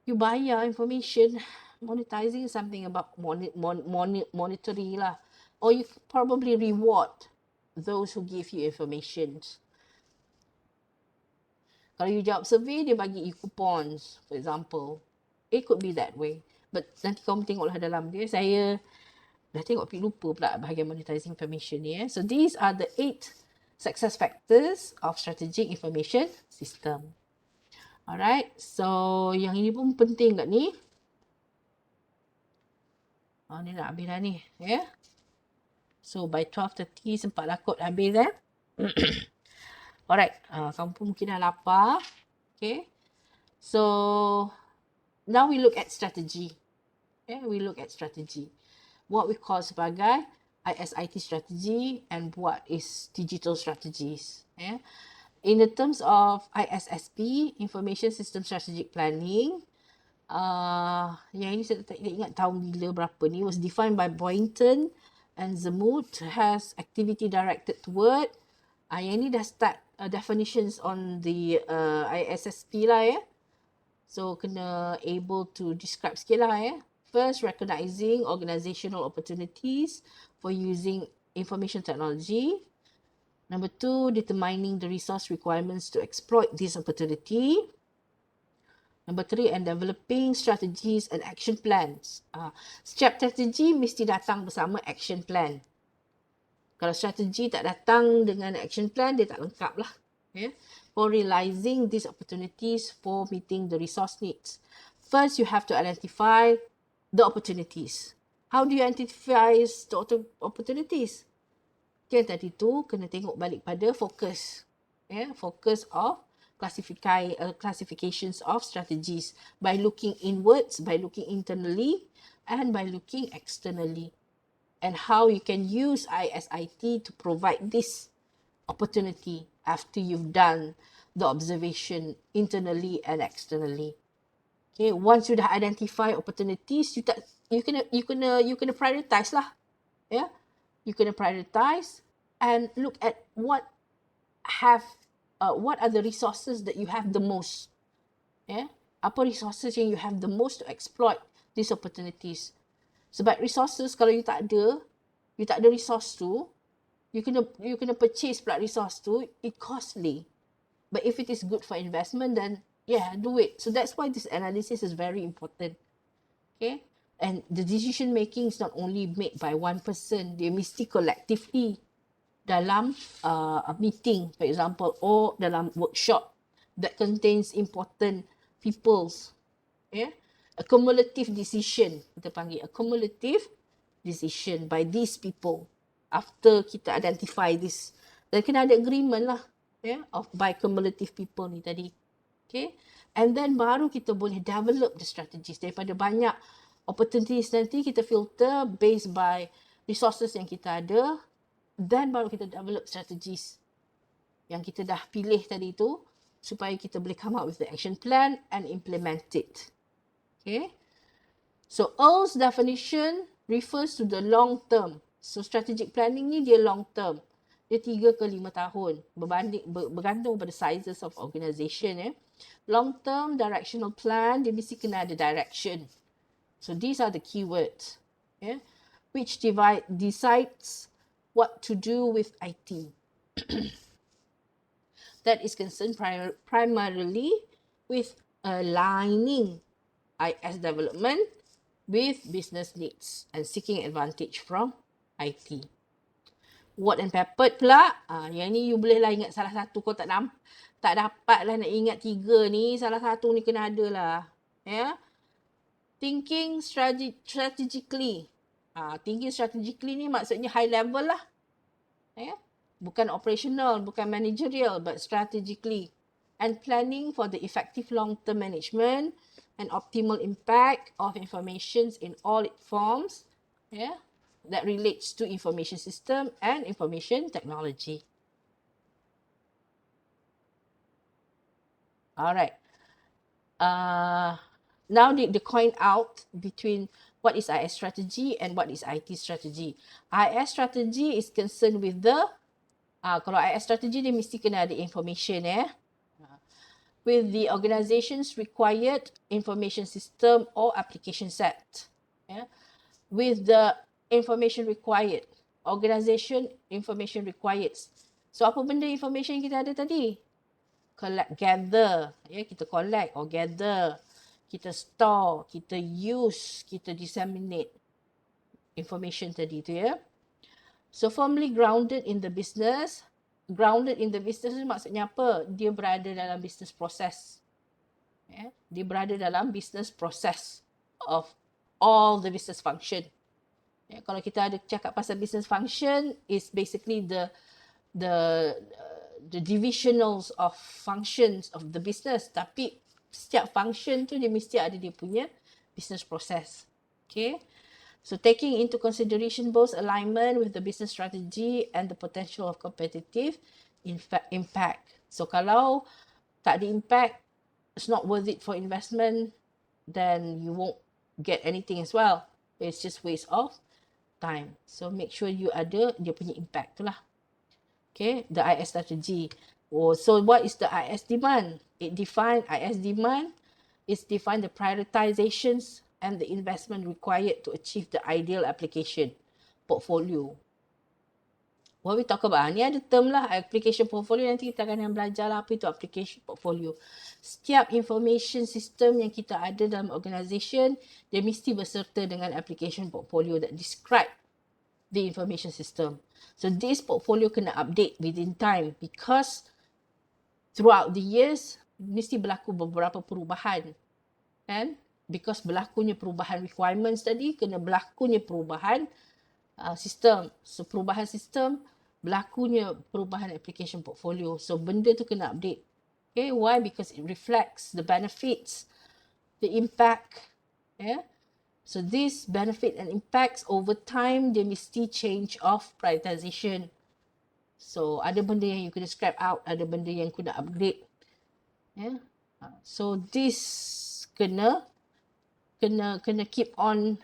you bayar information. Monetizing is something about monetary lah. Or you probably reward those who give you information. Kalau you jawab survey, dia bagi you coupons, for example. It could be that way. But nanti kamu tengoklah dalam dia. Saya dah tengok tapi lupa pula bahagian monetizing information ni. So these are the 8 success factors of strategic information system. Alright, so yang ini pun penting kat ni. Ni nak habis dah ni. Yeah. So by 12:30 sempatlah kot habis Alright, kamu pun mungkin dah lapar. Okay. So now we look at strategy. Okay, we look at strategy. What we call sebagai ISIT strategy and what is digital strategies. Yeah. In the terms of ISSP, Information System Strategic Planning, yang ini saya tak ingat tahun bila berapa ni, was defined by Boynton and Zammut, has activity directed toward. Yang ini dah start definitions on the ISSP lah ya. So kena able to describe sikit lah ya. First, recognizing organizational opportunities for using information technology. Number 2, determining the resource requirements to exploit this opportunity. Number 3, and developing strategies and action plans. Setiap strategi mesti datang bersama action plan. Kalau strategi tak datang dengan action plan, dia tak lengkap lah. Yeah? For realizing these opportunities for meeting the resource needs. First, you have to identify the opportunities. How do you identify the opportunities? Okay, tadi tu kena tengok balik pada focus. Yeah? Focus of classifications of strategies by looking inwards, by looking internally, and by looking externally. And how you can use ISIT to provide this opportunity after you've done the observation internally and externally. Okay, once you dah identify opportunities, you kena prioritize lah. Yeah, you kena prioritize and look at what are the resources that you have the most. Yeah, apa resources yang you have the most to exploit these opportunities. Sebab resources, kalau you tak ada resource tu, you kena purchase pula resource tu, it costly. But if it is good for investment, then yeah, do it. So that's why this analysis is very important. Okay, and the decision making is not only made by one person, dia mesti collectively dalam a meeting, for example, or dalam workshop that contains important peoples. Yeah, a cumulative decision, kita panggil a cumulative decision by these people after kita identify this. Dan kena ada agreement lah, yeah, of by cumulative people ni tadi. Okay, and then baru kita boleh develop the strategies. Daripada banyak opportunities nanti kita filter based by resources yang kita ada, then baru kita develop strategies yang kita dah pilih tadi tu supaya kita boleh come up with the action plan and implement it. Okay, so Earl's definition refers to the long term. So strategic planning ni dia long term. Dia 3 ke 5 tahun bergantung pada sizes of organisation. Long term directional plan, dia mesti kena ada direction. So these are the keywords, which decides what to do with IT. That is concerned primarily with aligning IS development with business needs and seeking advantage from IT. Word and peppered pula, yang ni you boleh lah ingat salah satu. Kau tak dapat lah nak ingat 3 ni, salah satu ni kena ada lah. Yeah? Thinking strategically. Thinking strategically ni maksudnya high level lah. Yeah? Bukan operational, bukan managerial, but strategically. And planning for the effective long-term management and optimal impact of information in all its forms, that relates to information system and information technology. Alright. now they coin out between what is IS strategy and what is IT strategy. IS strategy is concerned with the, kalau IS strategy dia mesti kena ada information with the organization's required information system or application set. With the information required, organization information required. So apa benda information yang kita ada tadi? Gather, kita collect or gather, kita store, kita use, kita disseminate information tadi tu So firmly grounded in the business. Grounded in the business ni maksudnya apa? Dia berada dalam business process. Dia berada dalam business process of all the business function. Kalau kita ada cakap pasal business function, is basically the divisionals of functions of the business. Tapi setiap function tu dia mesti ada dia punya business process. Okay. So taking into consideration both alignment with the business strategy and the potential of competitive impact. So kalau tak ada impact, it's not worth it for investment, then you won't get anything as well. It's just waste of time. So make sure you ada dia punya impact tu lah. Okay, the IS strategy. So what is the IS demand? IS demand is define the prioritizations and the investment required to achieve the ideal application portfolio. What we talk about, ni ada term lah, application portfolio, nanti kita akan belajar lah apa itu application portfolio. Setiap information system yang kita ada dalam organisation, dia mesti berserta dengan application portfolio that describe the information system. So this portfolio kena update within time because throughout the years, mesti berlaku beberapa perubahan. Kan? Because berlakunya perubahan requirements tadi, kena berlakunya perubahan sistem. So perubahan sistem, berlakunya perubahan application portfolio. So benda tu kena update. Okay, why? Because it reflects the benefits, the impact. So this benefit and impacts over time, dia mesti change of prioritization. So ada benda yang you kena scrap out, ada benda yang kena upgrade. So this kena keep on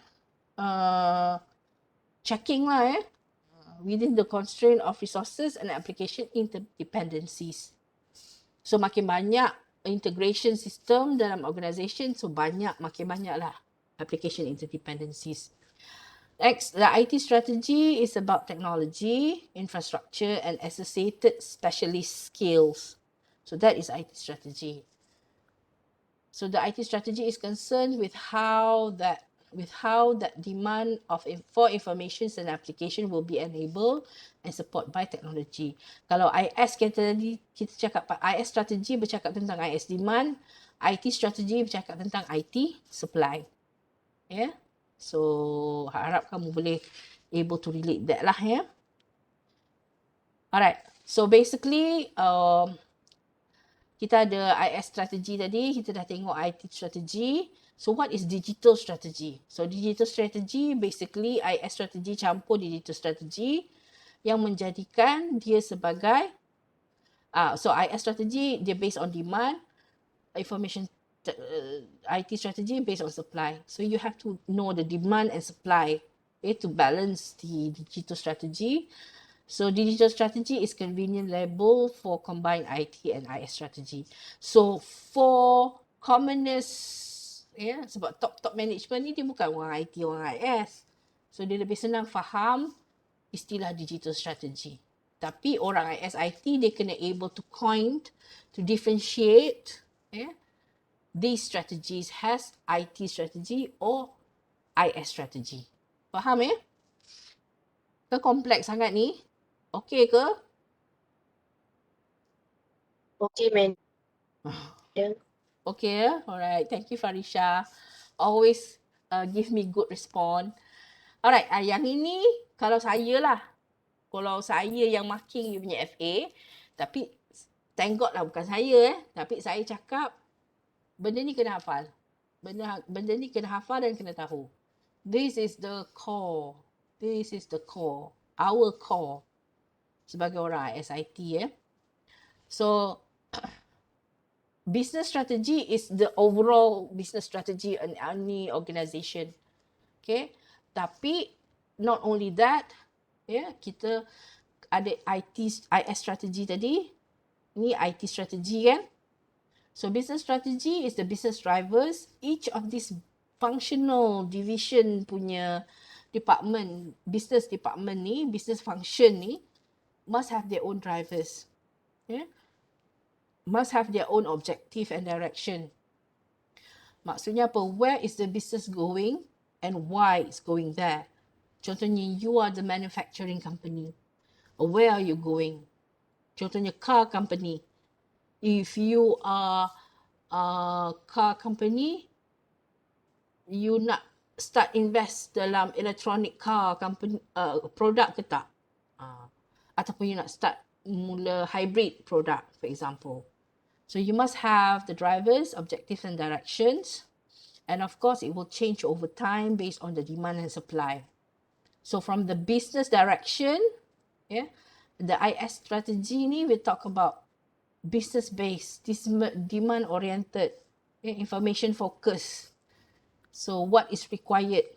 checking lah within the constraint of resources and application interdependencies. So makin banyak integration system dalam organisation, so makin banyak lah application interdependencies. Next, the IT strategy is about technology, infrastructure and associated specialist skills. So that is IT strategy. So the IT strategy is concerned with how that demand for information and application will be enabled and supported by technology. Kalau IS kita cakap IS strategy bercakap tentang IS demand, IT strategy bercakap tentang IT supply. So harap kamu boleh able to relate that lah Alright. So basically kita ada IS strategy tadi, kita dah tengok IT strategy. So what is digital strategy? So digital strategy basically IS strategy campur digital strategy yang menjadikan dia sebagai so IS strategy dia based on demand, information IT strategy based on supply. So you have to know the demand and supply to balance the digital strategy. So digital strategy is convenient label for combined IT and IS strategy. So for commonness, sebab top management ni dia bukan orang IT, orang IS. So dia lebih senang faham istilah digital strategy. Tapi orang IS IT dia kena able to coin, to differentiate these strategies has IT strategy or IS strategy. Faham Ke kompleks sangat ni? Okay ke? Okay, man. Okay, alright. Thank you, Farisha. Always give me good response. Alright, yang ini kalau saya lah. Kalau saya yang marking you punya FA. Tapi thank God lah bukan saya Tapi saya cakap benda ni kena hafal. Benda ni kena hafal dan kena tahu. This is the core. This is the core. Our core. Sebagai orang SIT So Business strategy is the overall business strategy in any organisation. Okay. Tapi not only that, kita ada IS strategy tadi. Ni IT strategy kan. So business strategy is the business drivers. Each of these functional division punya department, business department ni, business function ni must have their own drivers. Must have their own objective and direction. Maksudnya apa? Where is the business going and why it's going there? Contohnya, you are the manufacturing company. Where are you going? Contohnya, car company. If you are a car company, you nak start invest dalam electronic car company produk ke tak? Ataupun you nak start mula hybrid product, for example. So you must have the drivers, objectives and directions. And of course, it will change over time based on the demand and supply. So from the business direction, the IS strategy ni we talk about business based, demand oriented, information focus. So what is required?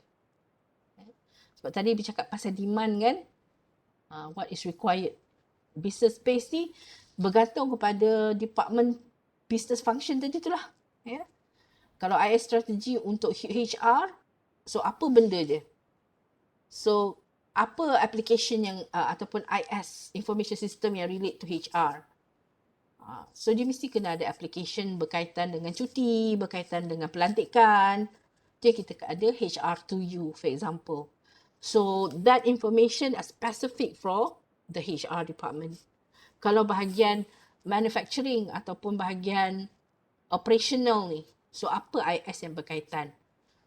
Sebab tadi bercakap pasal demand kan? What is required? Business based ni bergantung kepada department business function tadi tu lah. Kalau IS strategy untuk HR, so apa benda dia? So apa application yang ataupun IS information system yang relate to HR? So dia mesti kena ada application berkaitan dengan cuti, berkaitan dengan pelantikan. Dia kita ada HR2U for example. So that information is specific for the HR department. Kalau bahagian manufacturing ataupun bahagian operational ni, so apa IS yang berkaitan?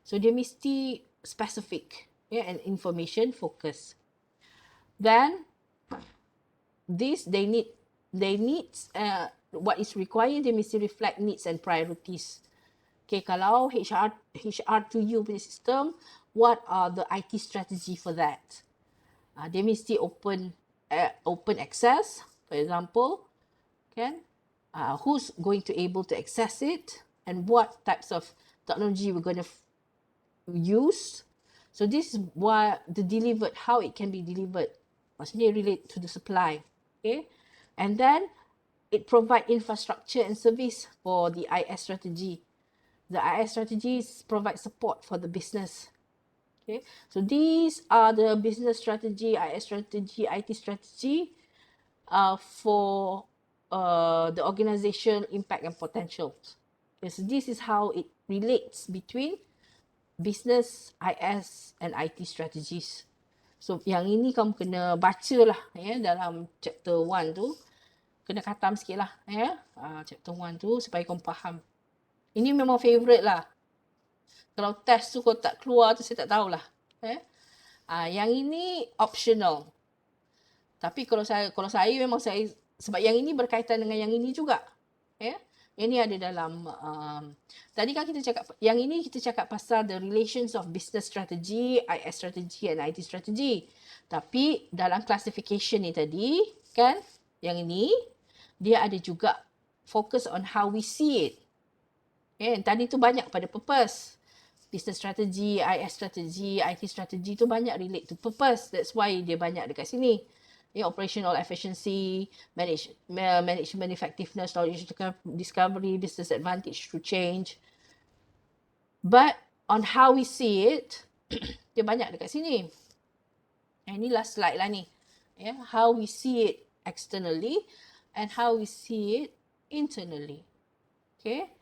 So dia mesti specific, and information focus. Then they need what is required, they mesti reflect needs and priorities. Okay, kalau HR2U punya system, what are the IT strategy for that? They mesti open access, for example, kan? Who's going to able to access it and what types of technology we're going to use. So this is what the delivered, how it can be delivered. Maksudnya relate to the supply. Okay. And then it provide infrastructure and service for the IS strategy. The IS strategies provide support for the business. Okay. So these are the business strategy, IS strategy, IT strategy for the organization impact and potential. Okay, so this is how it relates between business, IS and IT strategies. So yang ini kamu kena baca lah dalam chapter 1 tu. Kena khatam sikit lah chapter 1 tu supaya kamu faham. Ini memang favourite lah. Kalau test tu kau tak keluar tu saya tak tahulah. Yang ini optional. Tapi kalau saya memang saya, sebab yang ini berkaitan dengan yang ini juga. Ini ada dalam, tadi kan kita cakap, yang ini kita cakap pasal the relations of business strategy, IS strategy and IT strategy. Tapi dalam classification ni tadi, kan, yang ini, dia ada juga focus on how we see it. Tadi tu banyak pada purpose. Business strategy, IS strategy, IT strategy tu banyak relate to purpose. That's why dia banyak dekat sini. Operational efficiency, management effectiveness, knowledge discovery, business advantage to change. But on how we see it, dia banyak dekat sini. Ini last slide lah ni. How we see it externally and how we see it internally. Okay.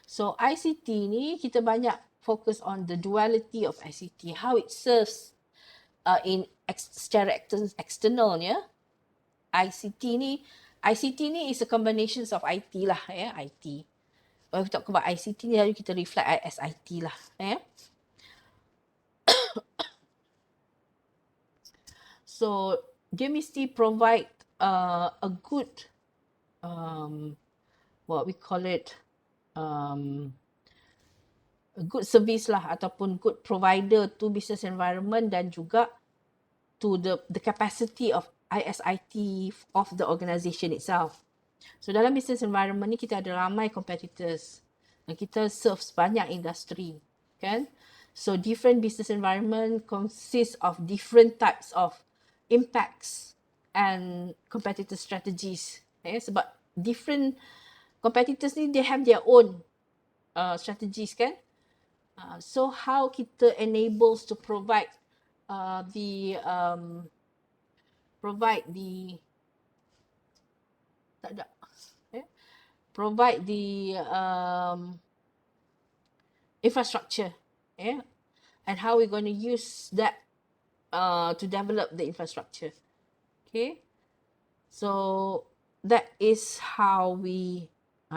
So ICT ni kita banyak focus on the duality of ICT, how it serves secara external ya. ICT ni is a combination of IT lah IT. When we talk about ICT ni lalu kita reflect as IT lah So dia mesti provide a good what we call it a good service lah ataupun good provider to business environment dan juga to the capacity of ISIT of the organisation itself. So dalam business environment ni kita ada ramai competitors dan kita serve banyak industri, kan? So different business environment consists of different types of impacts and competitor strategies. Sebab different competitors ni they have their own strategies, kan? So how kita enables to provide provide the infrastructure, and how we're going to use that to develop the infrastructure. Okay, so that is how we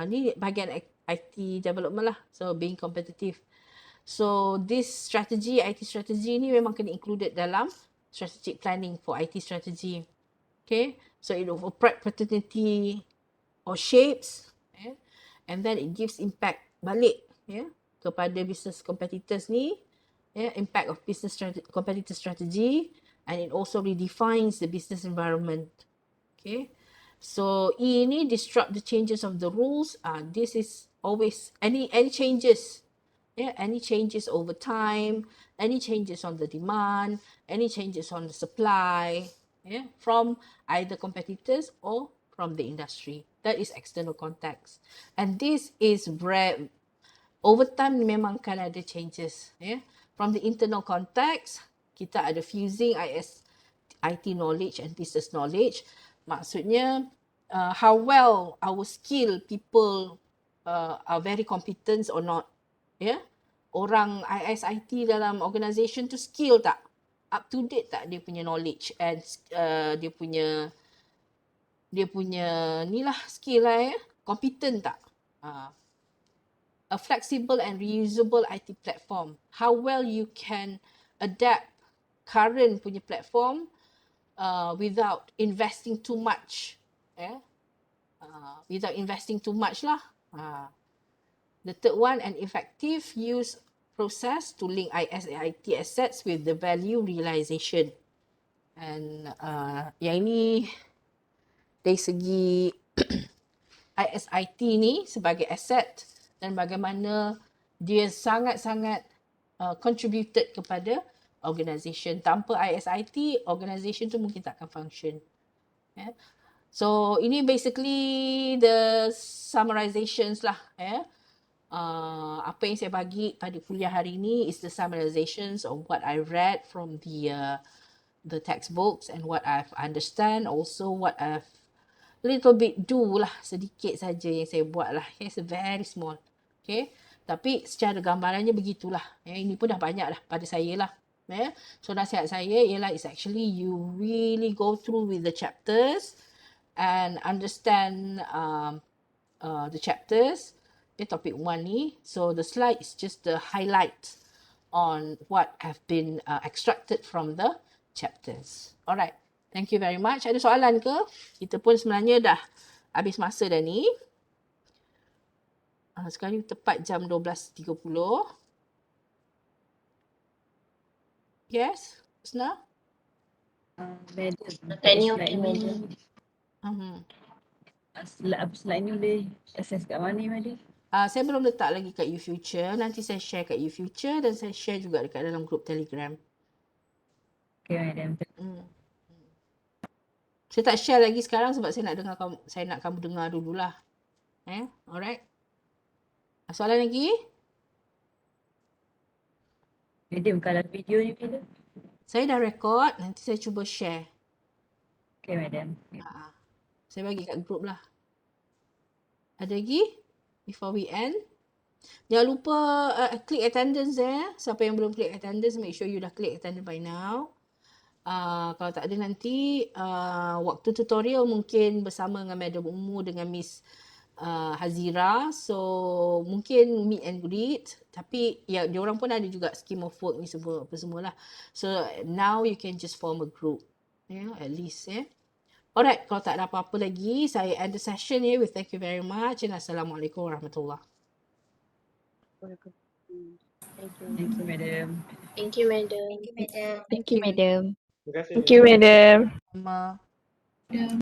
ni bahagian IT development lah. So being competitive. So this strategy, IT strategy ni memang kena included dalam strategic planning for IT strategy. Okay, so it will opportunity or shapes, and then it gives impact balik kepada business competitors ni, impact of business competitor strategy, and it also redefines the business environment. Okay, so E ni disrupt the changes of the rules. This is always any changes, any changes over time, any changes on the demand, any changes on the supply, from either competitors or from the industry. That is external context, and this is rare. Over time memang akan ada changes. From the internal context, kita ada fusing IT knowledge and business knowledge. Maksudnya how well our skill people are very competent or not. Orang ISIT dalam organisation tu skill tak? Up to date tak dia punya knowledge and dia punya ni lah skill lah, competent tak? A flexible and reusable IT platform. How well you can adapt current punya platform without investing too much. Without investing too much lah. The third one, an effective use process to link IT assets with the value realization. And yang ini dari segi ISIT ni sebagai asset dan bagaimana dia sangat-sangat contributed kepada organisation. Tanpa ISIT, organisation tu mungkin tak akan function. So ini basically the summarizations lah. Apa yang saya bagi pada kuliah hari ini is the summarizations of what I read from the textbooks and what I've understand, also what I've little bit do lah, sedikit saja yang saya buat lah. It's very small. Okay. Tapi secara gambarannya begitulah. Ini pun dah banyak lah pada saya lah. So nasihat saya ialah it's actually you really go through with the chapters and understand the chapters. Topic 1 ni. So the slide is just the highlight on what have been extracted from the chapters. Alright. Thank you very much. Ada soalan ke? Kita pun sebenarnya dah habis masa dah ni. Sekarang ni tepat jam 12.30. Yes, Husna? Madam. Tanya okey, madam. Slide ni boleh access kat mana, madam? Saya belum letak lagi kat YouFuture. Nanti saya share kat YouFuture dan saya share juga dekat dalam grup Telegram. Okay, madam. Saya tak share lagi sekarang sebab saya nak kamu dengar dululah. Alright. Soalan lagi? Madam, kalau video ni bila? Saya dah record, nanti saya cuba share. Okay, madam. Saya bagi kat grup lah. Ada lagi? Before we end. Jangan lupa click attendance Siapa yang belum click attendance, make sure you dah click attendance by now. Kalau tak ada nanti, waktu tutorial mungkin bersama dengan Madam Umu dengan Miss Hazira. So mungkin meet and greet. Tapi ya, diorang pun ada juga scheme of work ni semua apa semualah. So now you can just form a group. At least Alright, kalau tak ada apa-apa lagi, saya end the session here with thank you very much and Assalamualaikum warahmatullahi. Thank you. Thank you, madam. Thank you, madam. Thank you, madam. Terima kasih. Thank you, madam. Sama. Yeah.